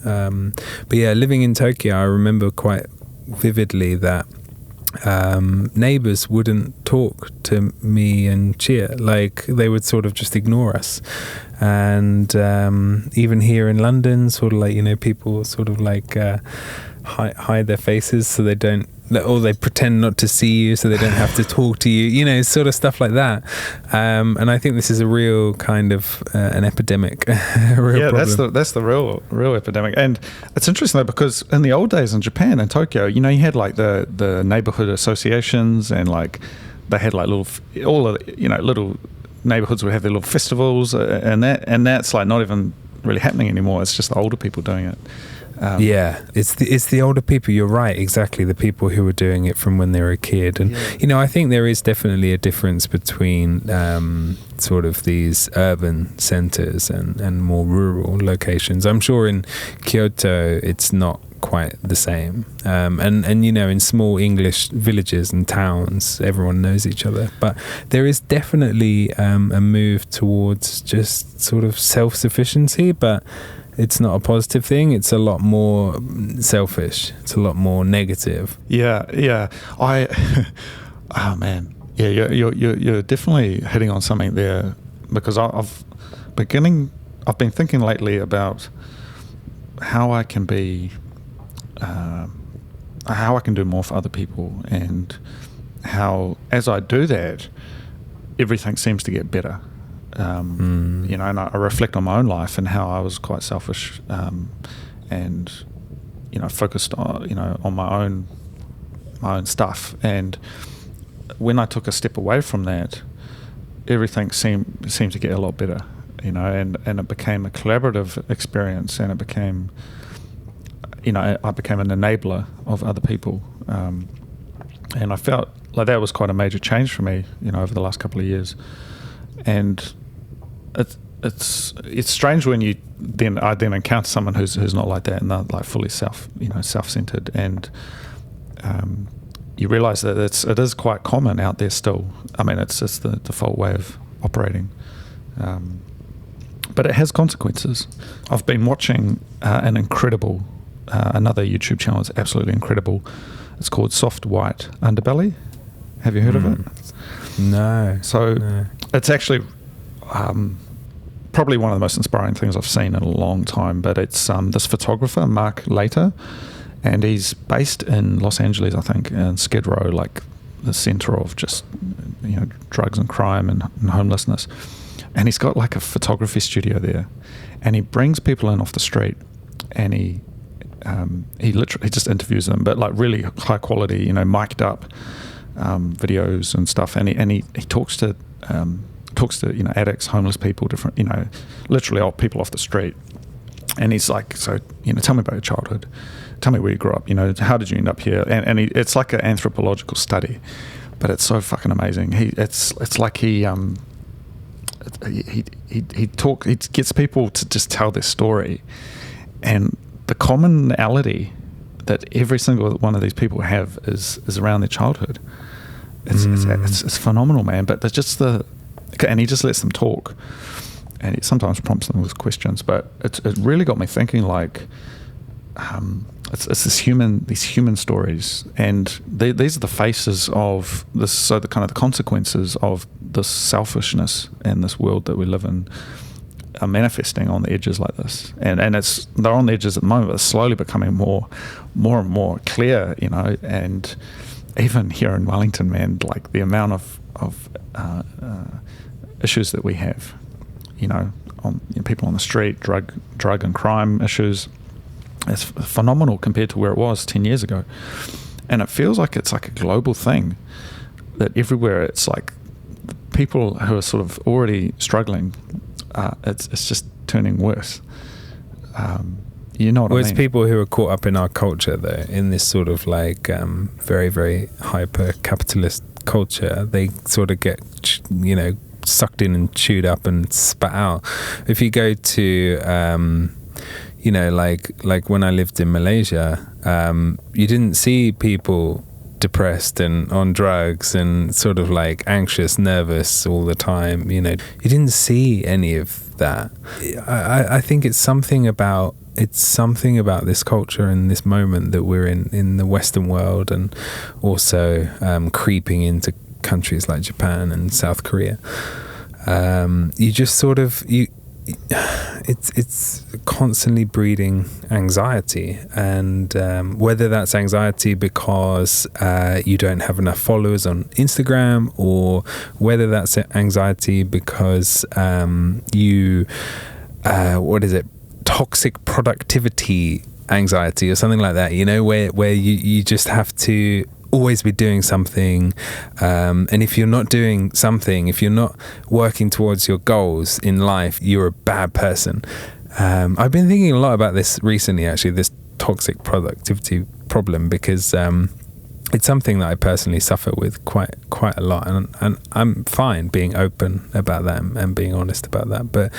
but living in Tokyo, I remember quite vividly that neighbors wouldn't talk to me and Chia. Like, they would sort of just ignore us. And even here in London, sort of like, people sort of like hide their faces so they don't, or they pretend not to see you so they don't have to talk to you, sort of stuff like that. And I think this is a real kind of an epidemic. Problem. That's the real epidemic. And it's interesting though, because in the old days in Japan and Tokyo, you had like the neighborhood associations, and like they had like little neighborhoods would have their little festivals, and that's like not even really happening anymore. It's just the older people doing it. It's the older people. You're right, exactly. The people who were doing it from when they were a kid, and I think there is definitely a difference between sort of these urban centers and more rural locations. I'm sure in Kyoto it's not quite the same, and in small English villages and towns everyone knows each other, but there is definitely a move towards just sort of self-sufficiency, but it's not a positive thing. It's a lot more selfish. It's a lot more negative. Oh man, you're definitely hitting on something there, because I've been thinking lately about how I can be, how I can do more for other people, and how as I do that, everything seems to get better. And I reflect on my own life and how I was quite selfish, and focused on my own stuff. And when I took a step away from that, everything seemed to get a lot better, and it became a collaborative experience, and it became, I became an enabler of other people, and I felt like that was quite a major change for me, over the last couple of years. And it's strange when I then encounter someone who's not like that, and they're like fully self-centered, and you realize that it is quite common out there still. I mean, it's just the default way of operating, but it has consequences. I've been watching an incredible another YouTube channel that's absolutely incredible. It's called Soft White Underbelly. Have you heard of it? No. So it's actually probably one of the most inspiring things I've seen in a long time, but it's this photographer, Mark Later, and he's based in Los Angeles, I think, in Skid Row, like the center of just drugs and crime and homelessness, and he's got like a photography studio there, and he brings people in off the street, and he literally just interviews them, but like really high quality, mic'd up videos and stuff, and he talks to addicts, homeless people, different, literally people off the street, and he's like, so tell me about your childhood, tell me where you grew up, how did you end up here, and it's like an anthropological study, but it's so fucking amazing. He gets people to just tell their story, and the commonality that every single one of these people have is around their childhood. It's phenomenal, man. But there's just and he just lets them talk, and he sometimes prompts them with questions. But it really got me thinking. Like, it's these human stories, and these are the faces of this. So the kind of the consequences of this selfishness in this world that we live in are manifesting on the edges like this, and they're on the edges at the moment, but it's slowly becoming more and more clear, and even here in Wellington, man, like the amount of issues that we have, people on the street, drug and crime issues, it's phenomenal compared to where it was 10 years ago, and it feels like it's like a global thing, that everywhere it's like people who are sort of already struggling, it's just turning worse. You know what I mean? It's people who are caught up in our culture, though, in this sort of like very, very hyper capitalist culture. They sort of get, sucked in and chewed up and spat out. If you go to, like when I lived in Malaysia, you didn't see people depressed and on drugs and sort of like anxious, nervous all the time. You didn't see any of that. I think it's something about this culture and this moment that we're in the Western world, and also creeping into countries like Japan and South Korea. You just sort of it's constantly breeding anxiety, and whether that's anxiety because you don't have enough followers on Instagram, or whether that's anxiety because toxic productivity anxiety or something like that, where you just have to always be doing something, and if you're not doing something, if you're not working towards your goals in life, you're a bad person. I've been thinking a lot about this recently, actually, this toxic productivity problem, because it's something that I personally suffer with quite a lot, and I'm fine being open about that and being honest about that, but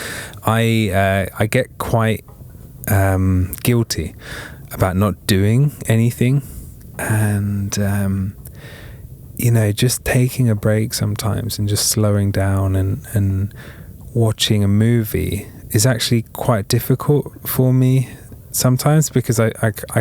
I get quite guilty about not doing anything, and just taking a break sometimes and just slowing down and watching a movie is actually quite difficult for me sometimes, because I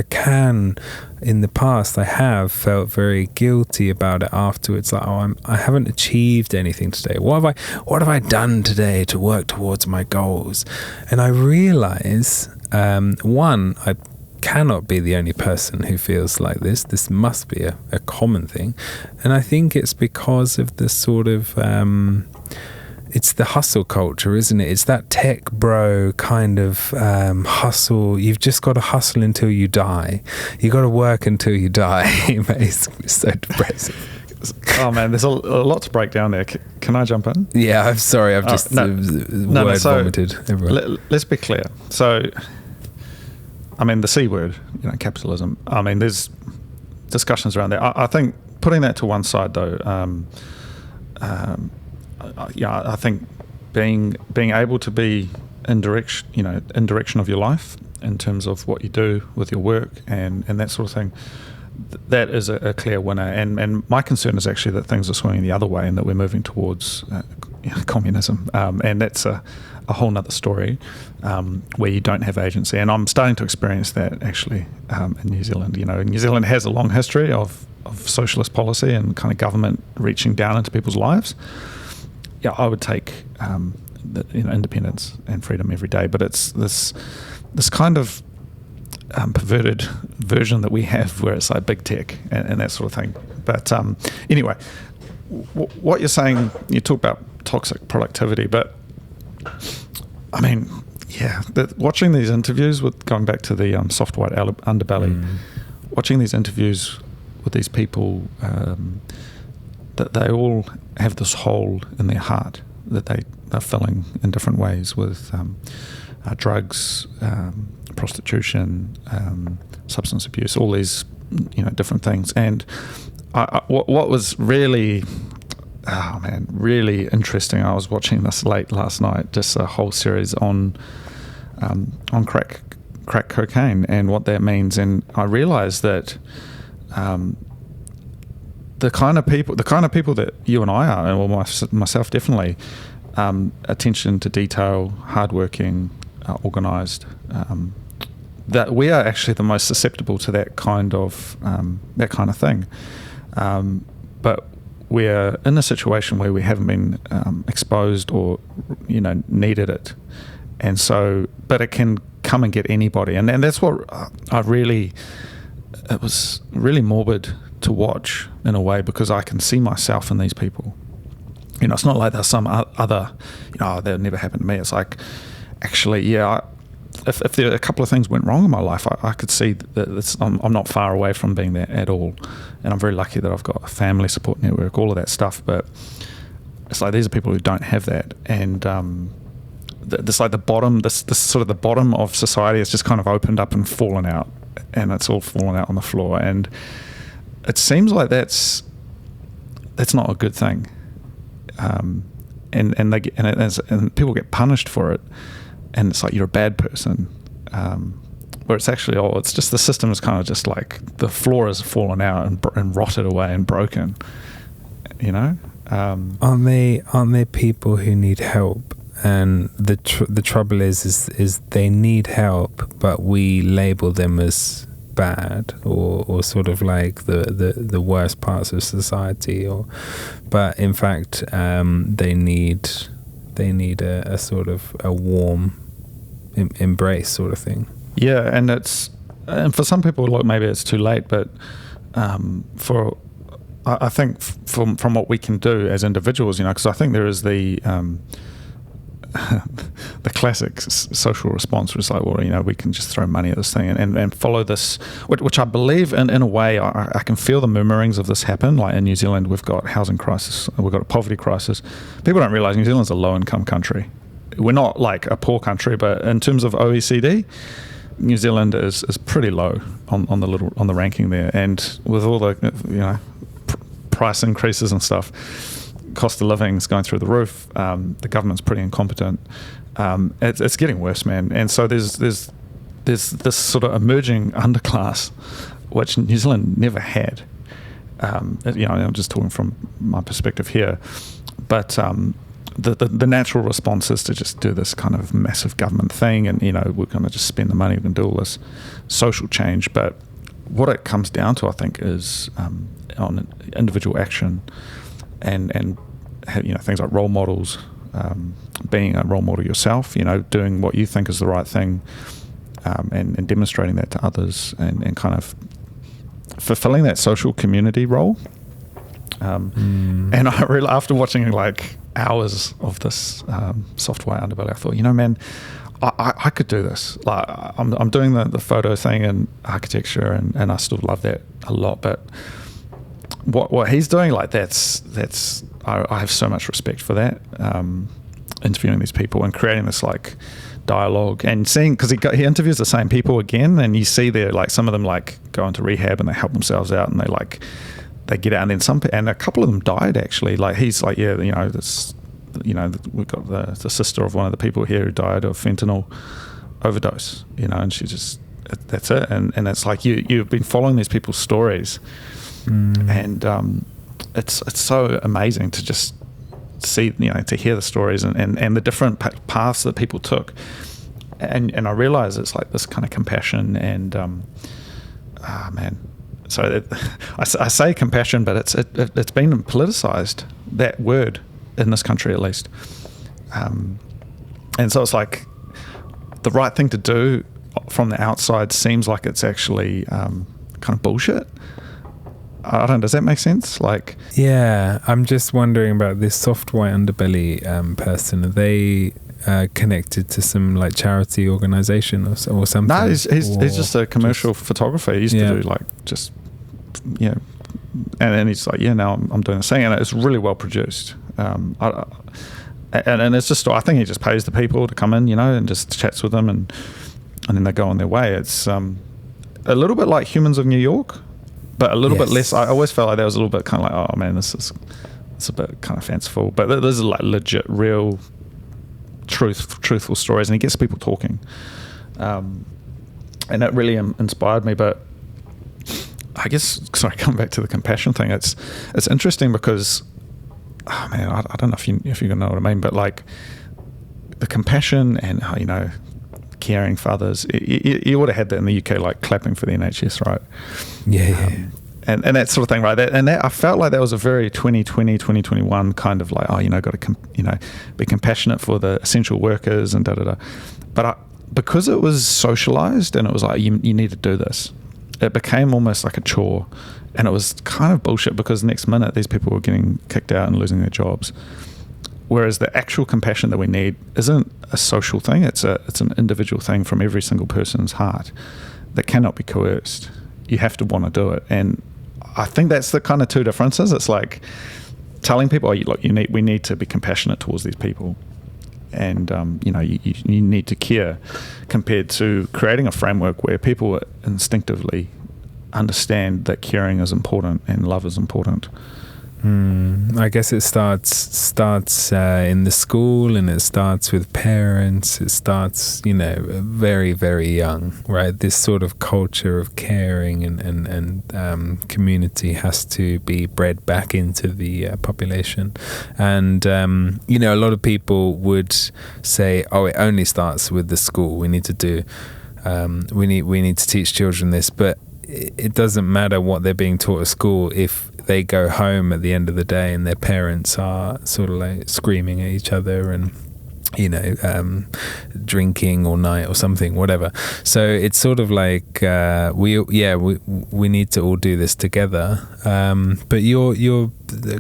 can, in the past, I have felt very guilty about it afterwards. Like, I haven't achieved anything today. What have I done today to work towards my goals? And I realize, one, I cannot be the only person who feels like this. This must be a common thing. And I think it's because of the sort of it's the hustle culture, isn't it? It's that tech bro kind of hustle. You've just got to hustle until you die. You got to work until you die. Basically, it's so depressing. Oh man, there's a lot to break down there. Can I jump in? Yeah, I'm sorry. I've just vomited everywhere. Let's be clear. So, I mean, the C word, capitalism. I mean, there's discussions around there. I think putting that to one side, though, I think being able to be in direction of your life in terms of what you do with your work and that sort of thing, that is a clear winner. And my concern is actually that things are swinging the other way and that we're moving towards communism. And that's a whole nother story where you don't have agency. And I'm starting to experience that actually in New Zealand. New Zealand has a long history of socialist policy and kind of government reaching down into people's lives. Yeah, I would take independence and freedom every day, but it's this kind of perverted version that we have, where it's like big tech and that sort of thing. But anyway, what you're saying, you talk about toxic productivity, but I mean, yeah, watching these interviews with, going back to the soft white underbelly, watching these interviews with these people, that they all have this hole in their heart that they're filling in different ways with drugs, prostitution, substance abuse, all these different things. And what was really really interesting, I was watching this late last night, just a whole series on crack cocaine and what that means, and I realized that the kind of people that you and I are, or myself definitely, attention to detail, hardworking, organised, that we are actually the most susceptible to that kind of thing. But we're in a situation where we haven't been exposed or needed it, and so, but it can come and get anybody, and that's what it was really morbid to watch in a way, because I can see myself in these people. It's not like there's some other, that never happened to me. It's like, actually, yeah, if there a couple of things went wrong in my life, I could see that I'm not far away from being there at all. And I'm very lucky that I've got a family support network, all of that stuff. But it's like, these are people who don't have that. And this like the bottom, this sort of the bottom of society has just kind of opened up and fallen out. And it's all fallen out on the floor. And it seems like that's not a good thing. And people get punished for it, and it's like, you're a bad person, where it's actually, it's just the system is kind of just like the floor has fallen out and rotted away and broken, Aren't they people who need help? And the trouble is they need help, but we label them as bad or sort of like the worst parts of society, but in fact they need a sort of a warm embrace sort of thing. Yeah, and for some people, look, maybe it's too late, but I think from what we can do as individuals, because I think there is the classic social response was like, well, we can just throw money at this thing and follow this, which I believe in a way, I can feel the murmurings of this happen. Like in New Zealand, we've got housing crisis, we've got a poverty crisis. People don't realise New Zealand's a low-income country. We're not like a poor country, but in terms of OECD, New Zealand is pretty low on the ranking there. And with all the price increases and stuff, cost of living is going through the roof. The government's pretty incompetent. It's getting worse, man. And so there's this sort of emerging underclass, which New Zealand never had. I'm just talking from my perspective here, but the natural response is to just do this kind of massive government thing, and we're going to just spend the money, we're going to do all this social change. But what it comes down to, I think, is on individual action and things like role models, being a role model yourself, doing what you think is the right thing, and demonstrating that to others, and kind of fulfilling that social community role. And I really, after watching like hours of this software underbelly, I thought, man, I could do this. Like I'm doing the photo thing and architecture, and I still love that a lot. But what he's doing, like that's I have so much respect for that. Interviewing these people and creating this like dialogue, and seeing, because he interviews the same people again, and you see there like some of them like go into rehab and they help themselves out, and they get out, and then and a couple of them died actually. Like he's like, yeah, this, we've got the sister of one of the people here who died of fentanyl overdose, and she just, that's it. And it's like you've been following these people's stories, and it's so amazing to just see, to hear the stories and the different paths that people took, and I realize it's like this kind of compassion and man. So I say compassion, but it's been politicized, that word, in this country at least. And so it's like the right thing to do from the outside seems like it's actually kind of bullshit. I don't know, does that make sense? Like, yeah, I'm just wondering about this soft white underbelly person. Are they connected to some like charity organization or something? No, he's just a commercial photographer. He used to do like just, you know, and he's like, yeah, now I'm doing this thing, and it's really well produced. And it's just, I think he just pays the people to come in, you know, and just chats with them, and then they go on their way. It's a little bit like Humans of New York, but a little bit less. I always felt like that was a little bit kind of like, oh man, it's a bit kind of fanciful, but this is like legit, real, truthful stories, and he gets people talking, and that really inspired me. But I guess, sorry, coming back to the compassion thing, it's interesting because, oh man, I don't know if you're gonna know what I mean, but like the compassion and, you know, caring for others, you would have had that in the UK, like clapping for the NHS, right? And that sort of thing, right? That I felt like that was a very 2020, 2021 kind of like, oh, you know, got to, you know, be compassionate for the essential workers and da-da-da. But because it was socialized and it was like, you need to do this, it became almost like a chore. And it was kind of bullshit because next minute these people were getting kicked out and losing their jobs. Whereas the actual compassion that we need isn't a social thing, it's an individual thing from every single person's heart that cannot be coerced. You have to want to do it. And I think that's the kind of two differences. It's like telling people, oh, look, we need to be compassionate towards these people, and you know, you need to care, compared to creating a framework where people instinctively understand that caring is important and love is important. I guess it starts in the school, and it starts with parents. It starts, you know, very, very young, right? This sort of culture of caring and community has to be bred back into the population. And you know, a lot of people would say, "Oh, it only starts with the school. We need to do, we need to teach children this." But it doesn't matter what they're being taught at school if they go home at the end of the day and their parents are sort of like screaming at each other and, you know, drinking all night or something, whatever. So it's sort of like we need to all do this together. But your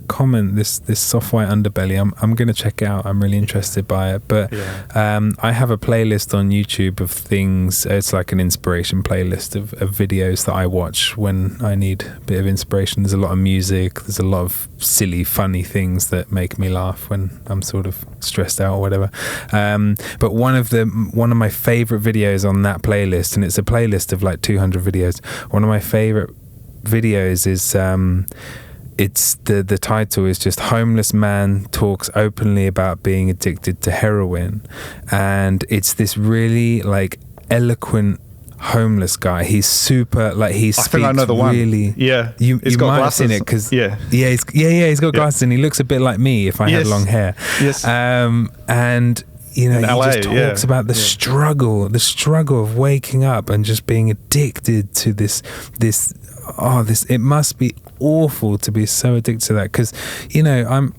comment, this soft white underbelly, I'm going to check out. I'm really interested by it. But I have a playlist on YouTube of things. It's like an inspiration playlist of videos that I watch when I need a bit of inspiration. There's a lot of music. There's a lot of silly, funny things that make me laugh when I'm sort of stressed out or whatever. But one of my favorite videos on that playlist, and it's a playlist of like 200 videos. One of my favorite videos is it's the title is just "Homeless Man Talks Openly About Being Addicted to Heroin," and it's this really like eloquent homeless guy. He's super, like, he speaks, I think I know the really one. Yeah, you might have seen it because he's got glasses and he looks a bit like me if I had long hair. And you know, he just talks about the struggle of waking up and just being addicted to this. It must be awful to be so addicted to that, because, you know,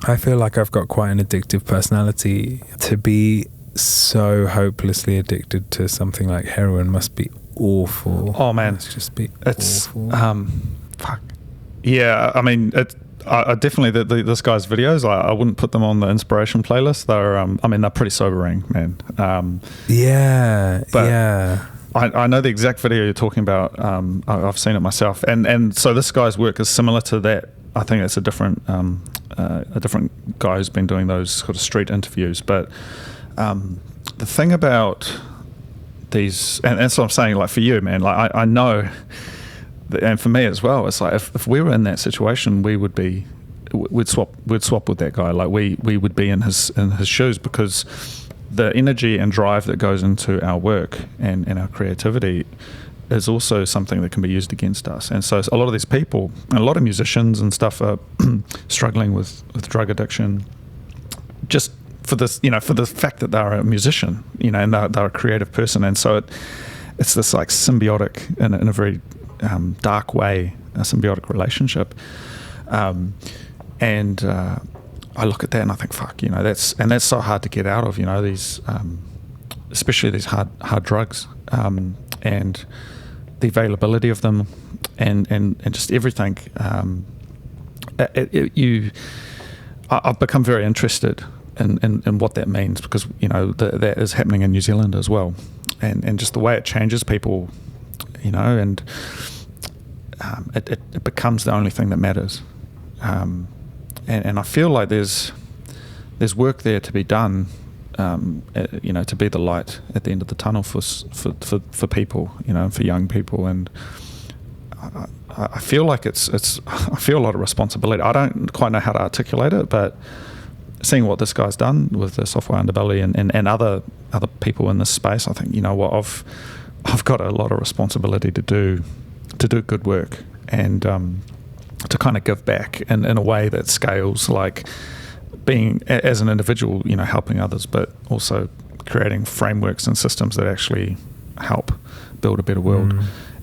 I feel like I've got quite an addictive personality. To be so hopelessly addicted to something like heroin must be awful. Oh man, it's awful. Fuck. Yeah, I mean, I definitely this guy's videos, I wouldn't put them on the inspiration playlist. They're pretty sobering, man. I know the exact video you're talking about. I've seen it myself, and so this guy's work is similar to that. I think it's a different guy who's been doing those sort of street interviews. But the thing about these, and that's what I'm saying, like for you, man, like I know, and for me as well, it's like if we were in that situation, we'd swap with that guy. Like we would be in his shoes, because the energy and drive that goes into our work and our creativity is also something that can be used against us. And so a lot of these people, and a lot of musicians and stuff, are struggling with drug addiction, just for this, you know, for the fact that they're a musician, you know, and they're a creative person. And so it's this like symbiotic, in a very dark way, a symbiotic relationship. I look at that and I think, fuck, you know, that's so hard to get out of, you know, these especially these hard drugs, and the availability of them, and just everything. I've become very interested in what that means, because that is happening in New Zealand as well, and just the way it changes people, and it becomes the only thing that matters, and I feel like there's work there to be done, to be the light at the end of the tunnel for people, for young people, and I feel like I feel a lot of responsibility. I don't quite know how to articulate it, but seeing what this guy's done with the software underbelly and other people in this space, I think, I've got a lot of responsibility to do good work, and to kind of give back in a way that scales, like being as an individual, helping others, but also creating frameworks and systems that actually help build a better world.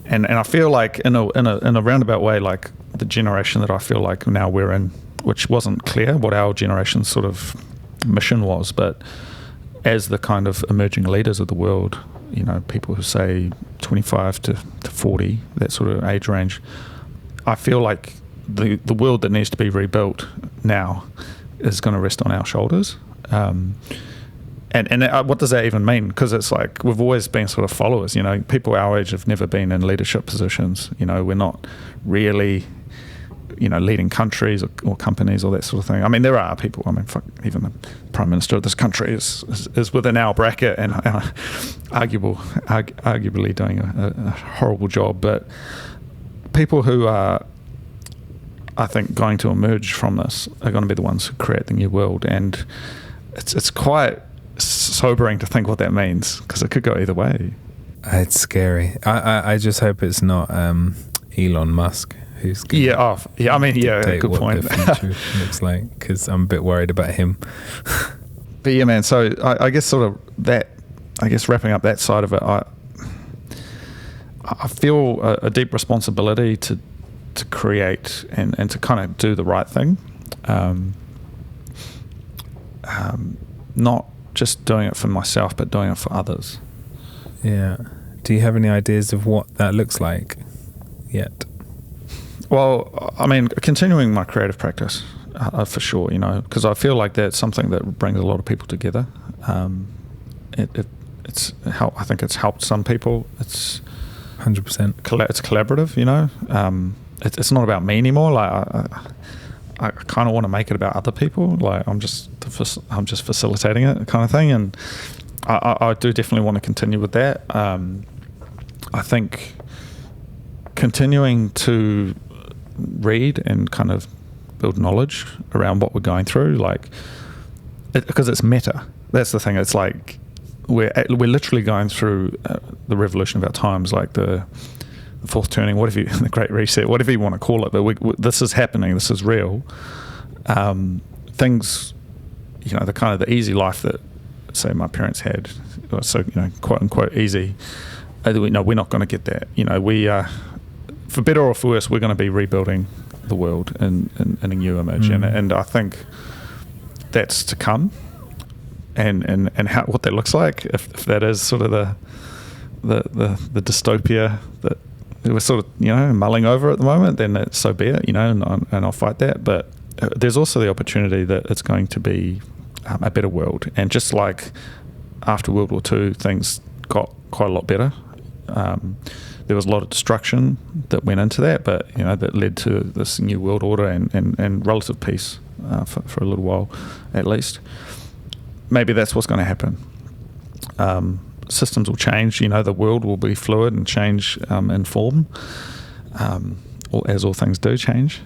And I feel like in a roundabout way, like the generation that I feel like now we're in, which wasn't clear what our generation's sort of mission was, but as the kind of emerging leaders of the world, people who say 25 to 40, that sort of age range, I feel like the world that needs to be rebuilt now is going to rest on our shoulders. And what does that even mean? Because it's like we've always been sort of followers. People our age have never been in leadership positions. We're not really, leading countries or companies or that sort of thing. I mean, there are people. I mean, even the Prime Minister of this country is within our bracket and arguably doing a horrible job. But people who are, I think, going to emerge from this are going to be the ones who create the new world, and it's quite sobering to think what that means, because it could go either way. It's scary. I just hope it's not Elon Musk who's good point. The future looks like, because I'm a bit worried about him. But yeah, man, so I guess sort of that, wrapping up that side of it, I feel a deep responsibility to create and to kind of do the right thing, not just doing it for myself, but doing it for others. Yeah. Do you have any ideas of what that looks like yet? Well, I mean, continuing my creative practice, for sure, because I feel like that's something that brings a lot of people together. It's help. I think it's helped some people. It's 100%. It's collaborative, It's not about me anymore. Like I kind of want to make it about other people. Like I'm just facilitating it, kind of thing. And I do definitely want to continue with that. I think continuing to read and kind of build knowledge around what we're going through, because it's meta. That's the thing. It's like we're literally going through the revolution of our times, like the fourth turning, the Great Reset, whatever you want to call it. But this is happening. This is real. Things, the kind of the easy life that, say, my parents had, so quote unquote easy. We're not going to get that. We for better or for worse, we're going to be rebuilding the world in a new image, and I think that's to come. And what that looks like, if that is sort of the dystopia that we're sort of mulling over at the moment, then so be it, and I'll fight that. But there's also the opportunity that it's going to be a better world, and just like after World War II, things got quite a lot better. There was a lot of destruction that went into that, but that led to this new world order and relative peace for a little while, at least. Maybe that's what's going to happen. Systems will change. The world will be fluid and change in form, as all things do change.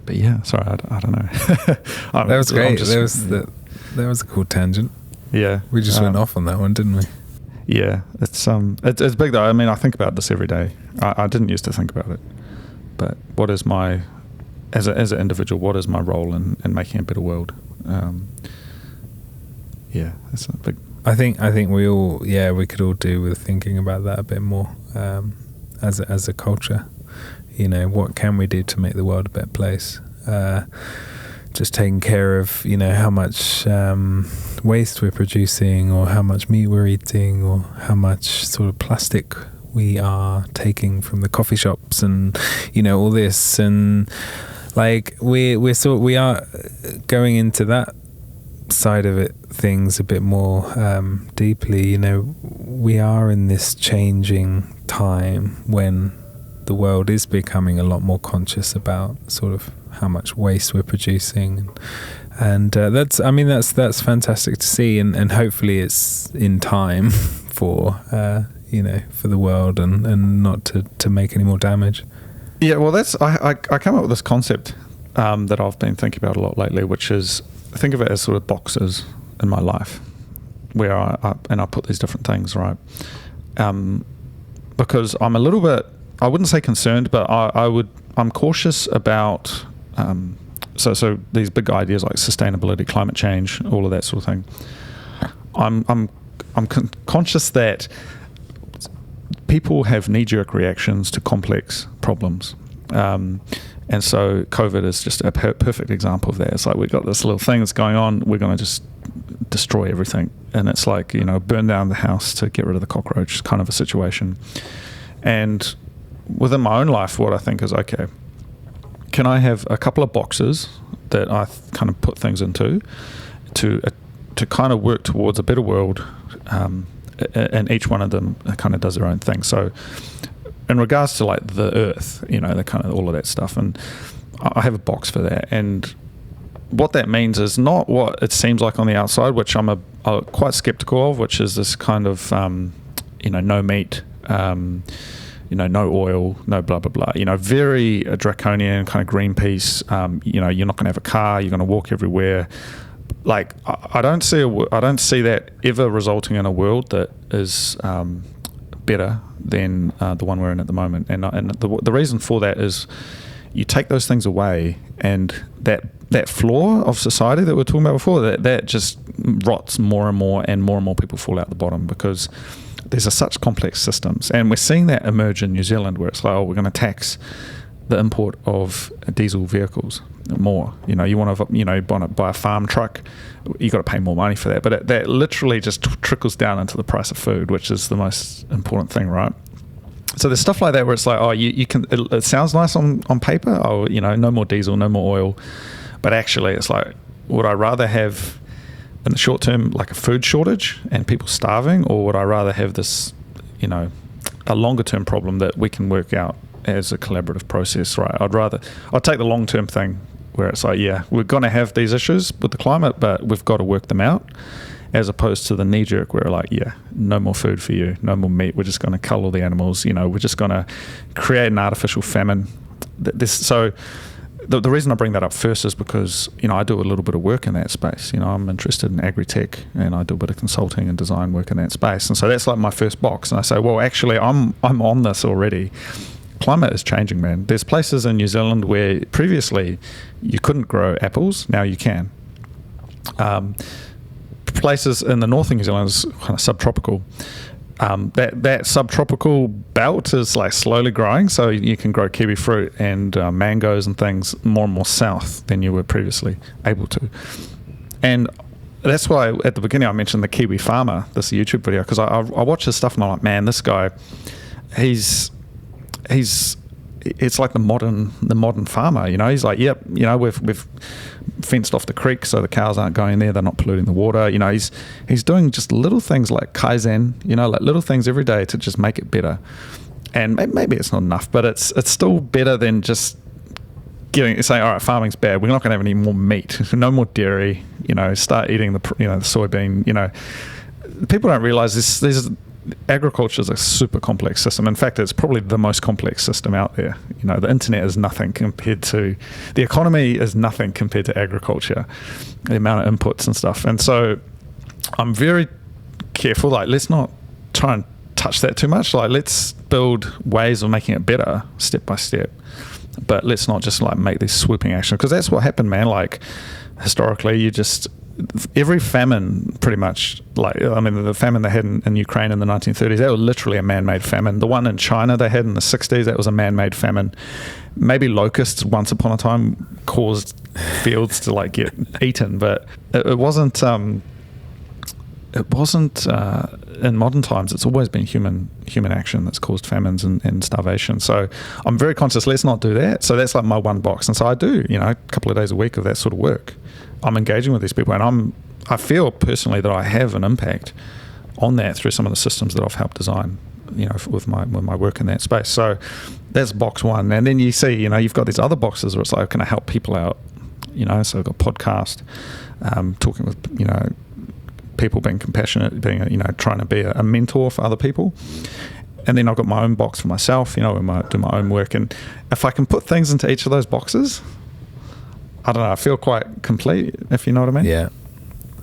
But yeah, sorry, I don't know. That was great. That was a cool tangent. Yeah, we just went off on that one, didn't we? Yeah, it's big though. I mean, I think about this every day. I didn't used to think about it, but what is my, as an individual, what is my role in making a better world? Yeah, that's a big. I think we could all do with thinking about that a bit more, as a culture. What can we do to make the world a better place? just taking care of, how much waste we're producing, or how much meat we're eating, or how much sort of plastic we are taking from the coffee shops, and all this, and like we are going into that side of things a bit more deeply. We are in this changing time when the world is becoming a lot more conscious about sort of how much waste we're producing, and that's fantastic to see, and hopefully it's in time for for the world, and not to make any more damage. Yeah, well, I came up with this concept that I've been thinking about a lot lately, which is, think of it as sort of boxes in my life, where I put these different things, right? Because I'm a little bit, I wouldn't say concerned, but I'm cautious about so these big ideas like sustainability, climate change, all of that sort of thing. I'm conscious that people have knee-jerk reactions to complex problems. And so COVID is just a perfect example of that. It's like, we've got this little thing that's going on, we're going to just destroy everything. And it's like, burn down the house to get rid of the cockroach kind of a situation. And within my own life, what I think is, okay, can I have a couple of boxes that I kind of put things into to kind of work towards a better world, and each one of them kind of does their own thing. So in regards to like the earth, the kind of all of that stuff, and I have a box for that. And what that means is not what it seems like on the outside, which I'm quite skeptical of, which is this kind of no meat, no oil, no blah blah blah, very draconian kind of Greenpeace. You're not going to have a car, you're going to walk everywhere. Like, I don't see that ever resulting in a world that is better than the one we're in at the moment. And the reason for that is, you take those things away, and that flaw of society that we were talking about before, that just rots more and more people fall out the bottom, because there's such complex systems. And we're seeing that emerge in New Zealand, where it's like, we're going to tax the import of diesel vehicles more. You want to buy a farm truck, you got to pay more money for that. But that literally just trickles down into the price of food, which is the most important thing, right? So there's stuff like that where it's like, you can. It sounds nice on paper. No more diesel, no more oil. But actually, it's like, would I rather have in the short term like a food shortage and people starving, or would I rather have this, a longer term problem that we can work out as a collaborative process, right? I'd take the long term thing, where it's like, yeah, we're going to have these issues with the climate, but we've got to work them out, as opposed to the knee jerk where like, yeah, no more food for you, no more meat, we're just going to cull all the animals, we're just going to create an artificial famine. So the reason I bring that up first is because, I do a little bit of work in that space. I'm interested in agri-tech, and I do a bit of consulting and design work in that space. And so that's like my first box. And I say, well, actually, I'm on this already. Climate is changing, man. There's places in New Zealand where previously you couldn't grow apples, now you can. Places in the north of New Zealand is kind of subtropical. That subtropical belt is like slowly growing, so you can grow kiwi fruit and mangoes and things more and more south than you were previously able to. And that's why at the beginning I mentioned the Kiwi farmer, this YouTube video, because I watch his stuff and I'm like, man, this guy, he's it's like the modern farmer, He's like, yep, we've fenced off the creek so the cows aren't going there, they're not polluting the water. He's doing just little things like Kaizen, like little things every day to just make it better. And maybe it's not enough, but it's still better than just saying, all right, farming's bad, we're not going to have any more meat, no more dairy, start eating the soybean. People don't realize this. Agriculture is a super complex system. In fact, it's probably the most complex system out there. The internet is nothing compared to the economy, is nothing compared to agriculture, the amount of inputs and stuff. And so I'm very careful, like, let's not try and touch that too much. Like, let's build ways of making it better step by step, but let's not just like make this swooping action, because that's what happened, man. Like, historically, you just every famine, pretty much, like, I mean, the famine they had in Ukraine in the 1930s, that was literally a man-made famine. The one in China they had in the 60s, that was a man-made famine. Maybe locusts once upon a time caused fields to like get eaten, but it wasn't. It wasn't in modern times. It's always been human action that's caused famines and starvation. So I'm very conscious. Let's not do that. So that's like my one box. And so I do, a couple of days a week of that sort of work. I'm engaging with these people, and I feel personally that I have an impact on that through some of the systems that I've helped design, with my work in that space. So that's box one. And then you see, you've got these other boxes where it's like, can I help people out? So I've got podcast, talking with, people, being compassionate, being, trying to be a mentor for other people. And then I've got my own box for myself, where I do my own work. And if I can put things into each of those boxes, I don't know, I feel quite complete, if you know what I mean. Yeah,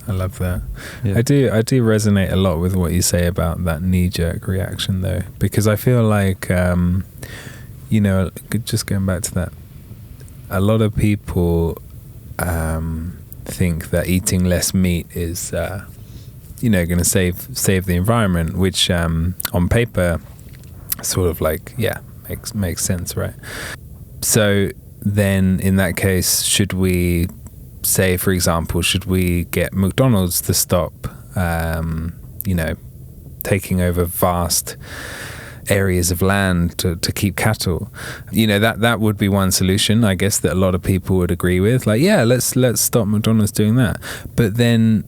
I love that. Yeah. I do resonate a lot with what you say about that knee-jerk reaction, though, because I feel like, just going back to that, a lot of people think that eating less meat is, going to save the environment, which on paper, sort of like, makes sense, right? So then in that case, should we say, for example, should we get McDonald's to stop, taking over vast areas of land to keep cattle? That would be one solution, I guess, that a lot of people would agree with. Like, yeah, let's stop McDonald's doing that. But then,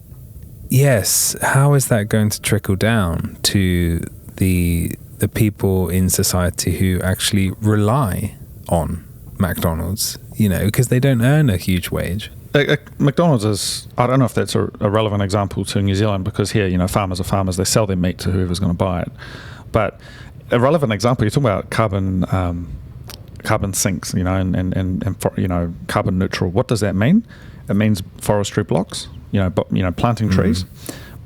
yes, how is that going to trickle down to the people in society who actually rely on McDonald's, because they don't earn a huge wage? McDonald's is, I don't know if that's a relevant example to New Zealand, because here, farmers are farmers, they sell their meat to whoever's going to buy it. But a relevant example, you're talking about carbon sinks, and carbon neutral. What does that mean? It means forestry blocks, planting trees.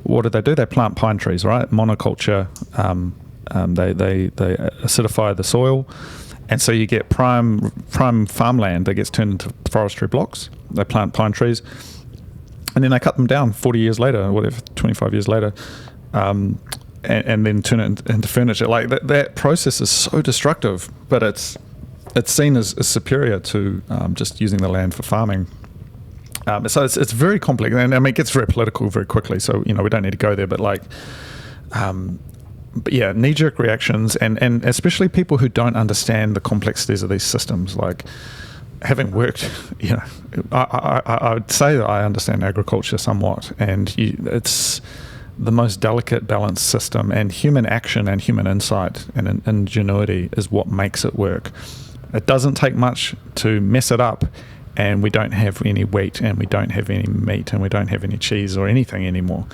What do? They plant pine trees, right? Monoculture. They acidify the soil, and so you get prime farmland that gets turned into forestry blocks. They plant pine trees, and then they cut them down 40 years later, whatever, 25 years later, and then turn it into furniture. Like that process is so destructive, but it's seen as superior to just using the land for farming. So it's very complex, and I mean, it gets very political very quickly. So we don't need to go there, but like. But yeah, knee-jerk reactions, and especially people who don't understand the complexities of these systems. Like, having worked, I would say that I understand agriculture somewhat, and it's the most delicate, balanced system, and human action and human insight and ingenuity is what makes it work. It doesn't take much to mess it up, and we don't have any wheat, and we don't have any meat, and we don't have any cheese or anything anymore.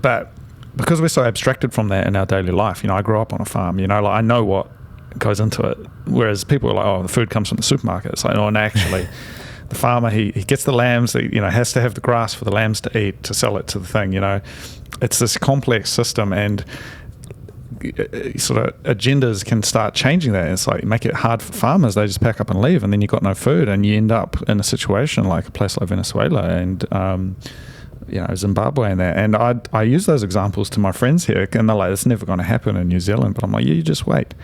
But because we're so abstracted from that in our daily life, I grew up on a farm, like I know what goes into it. Whereas people are like, oh, the food comes from the supermarket. It's like, no, and actually, the farmer, he gets the lambs, has to have the grass for the lambs to eat to sell it to the thing, It's this complex system, and sort of agendas can start changing that. It's like, make it hard for farmers. They just pack up and leave, and then you've got no food, and you end up in a situation like a place like Venezuela and Zimbabwe and that. And I use those examples to my friends here, and they're like, it's never going to happen in New Zealand. But I'm like, you just wait.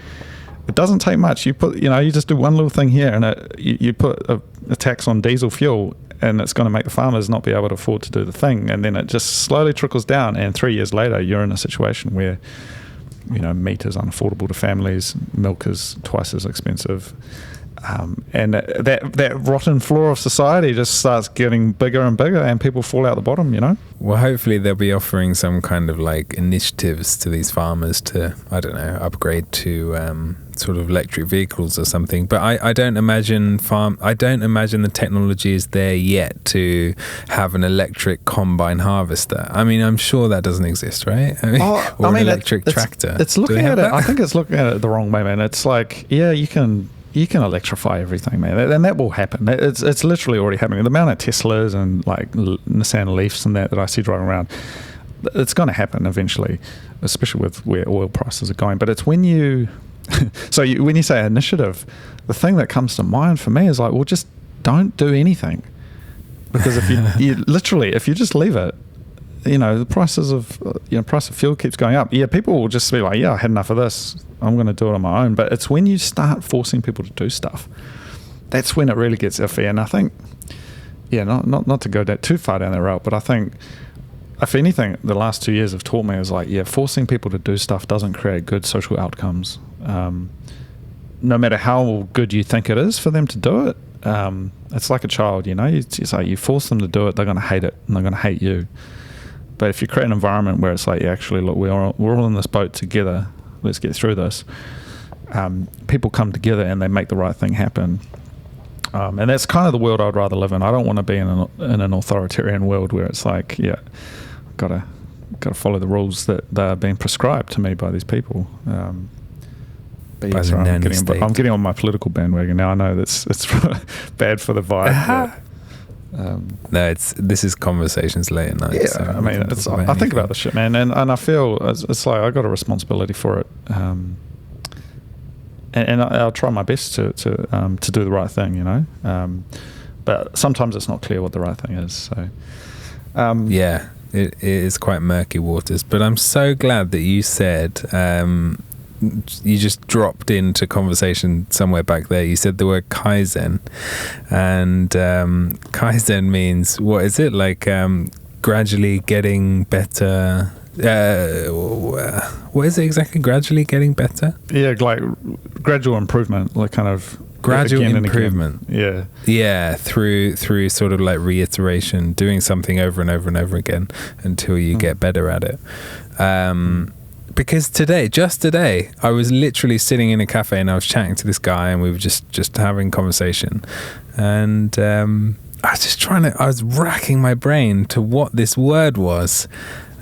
It doesn't take much. You put, you just do one little thing here, and you put a tax on diesel fuel, and it's going to make the farmers not be able to afford to do the thing. And then it just slowly trickles down. And 3 years later, you're in a situation where, meat is unaffordable to families, milk is twice as expensive. And that rotten floor of society just starts getting bigger and bigger, and people fall out the bottom, Well, hopefully they'll be offering some kind of like initiatives to these farmers to, I don't know, upgrade to sort of electric vehicles or something. But I don't imagine the technology is there yet to have an electric combine harvester. I mean, I'm sure that doesn't exist, right? An electric tractor. It's looking at it. I think it's looking at it the wrong way, man. It's like, yeah, you can electrify everything, man, and that will happen. It's literally already happening. The amount of Teslas and like Nissan Leafs and that I see driving around, it's going to happen eventually, especially with where oil prices are going. But it's when when you say initiative, the thing that comes to mind for me is like, well, just don't do anything. because if you literally, if you just leave it, the price of fuel keeps going up. Yeah, people will just be like, yeah, I had enough of this, I'm going to do it on my own. But it's when you start forcing people to do stuff, that's when it really gets iffy. And I think, not to go too far down that route, but I think, if anything, the last 2 years have taught me is like, forcing people to do stuff doesn't create good social outcomes. No matter how good you think it is for them to do it, it's like a child, it's like you force them to do it, they're going to hate it and they're going to hate you. But if you create an environment where it's like, actually, look, we're all in this boat together, let's get through this, people come together and they make the right thing happen. And that's kind of the world I'd rather live in. I don't want to be in an authoritarian world where it's like, got to follow the rules that are being prescribed to me by these people. But I'm getting on my political bandwagon now. I know it's bad for the vibe. No, this is Conversations Late at Night. Yeah, so I mean, I think about this shit, man, and I feel it's like I got a responsibility for it, and I'll try my best to do the right thing, but sometimes it's not clear what the right thing is. So, it is quite murky waters. But I'm so glad that you said. You just dropped into conversation somewhere back there. You said the word Kaizen, and Kaizen means, what is it, like gradually getting better? What is it exactly? Gradually getting better? Yeah, like gradual improvement, like kind of gradual improvement. Yeah, through sort of like reiteration, doing something over and over and over again until you get better at it. Because just today, I was literally sitting in a cafe and I was chatting to this guy and we were just having conversation. And I was racking my brain to what this word was.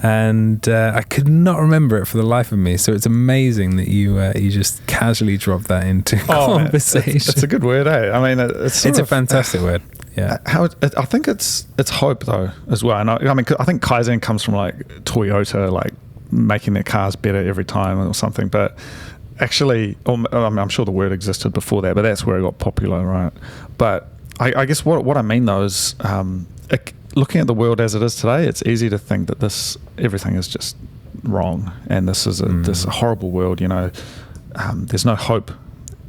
And I could not remember it for the life of me. So it's amazing that you just casually dropped that into conversation. It's a good word, eh? I mean, it's a fantastic word. Yeah. I think it's hope though as well. And I think Kaizen comes from like Toyota, like making their cars better every time or something, but actually, I'm sure the word existed before that, but that's where it got popular, right? But I guess what I mean though is looking at the world as it is today, it's easy to think that everything is just wrong and this is a horrible world. There's no hope,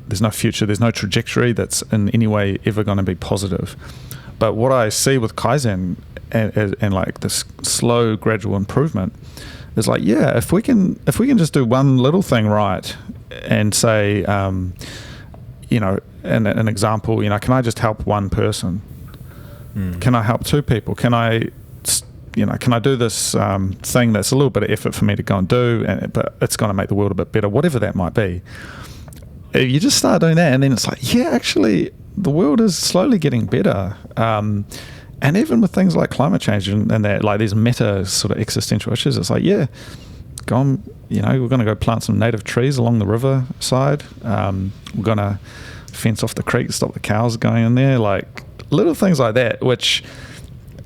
there's no future, there's no trajectory that's in any way ever going to be positive. But what I see with Kaizen and like this slow gradual improvement is like, if we can just do one little thing right and say, an example, can I just help one person? Can I help two people? Can I do this thing that's a little bit of effort for me to go and do, but it's going to make the world a bit better, whatever that might be. You just start doing that, and then it's like, actually, the world is slowly getting better. And even with things like climate change and that, like these meta sort of existential issues, it's like, go on, we're going to go plant some native trees along the river side. We're going to fence off the creek, stop the cows going in there, like little things like that, which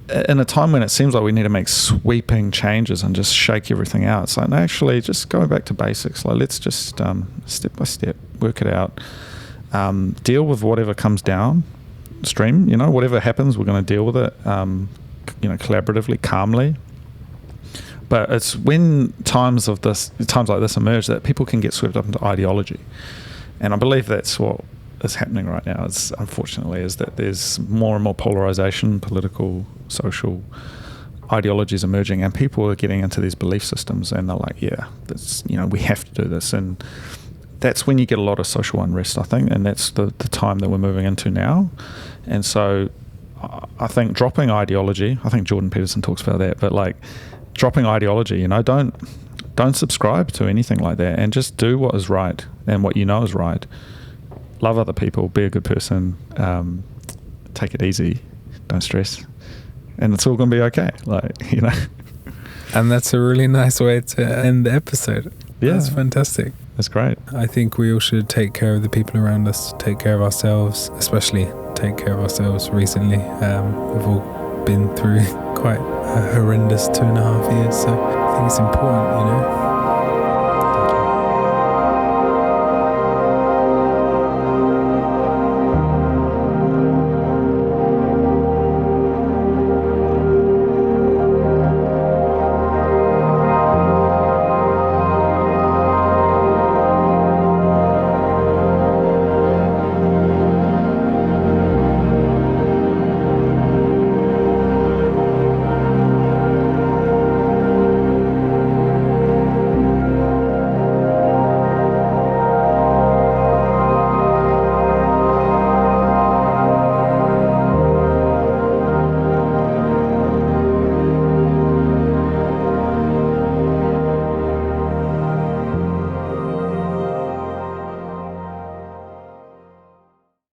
in a time when it seems like we need to make sweeping changes and just shake everything out, it's like, no, actually, just going back to basics. Like, let's just step by step work it out, deal with whatever comes down stream, whatever happens, we're going to deal with it, collaboratively, calmly. But it's when times like this emerge that people can get swept up into ideology, and I believe that's what is happening right now. Unfortunately, is that there's more and more polarization, political, social ideologies emerging, and people are getting into these belief systems, and they're like, we have to do this, and that's when you get a lot of social unrest, I think, and that's the time that we're moving into now. And so I think dropping ideology, I think Jordan Peterson talks about that, but like dropping ideology, don't subscribe to anything like that, and just do what is right and what is right. Love other people, be a good person, take it easy, don't stress, and it's all going to be okay. And that's a really nice way to end the episode. Yeah, that's fantastic. That's great. I think we all should take care of the people around us, take care of ourselves, especially take care of ourselves recently. We've all been through quite a horrendous 2.5 years, so I think it's important,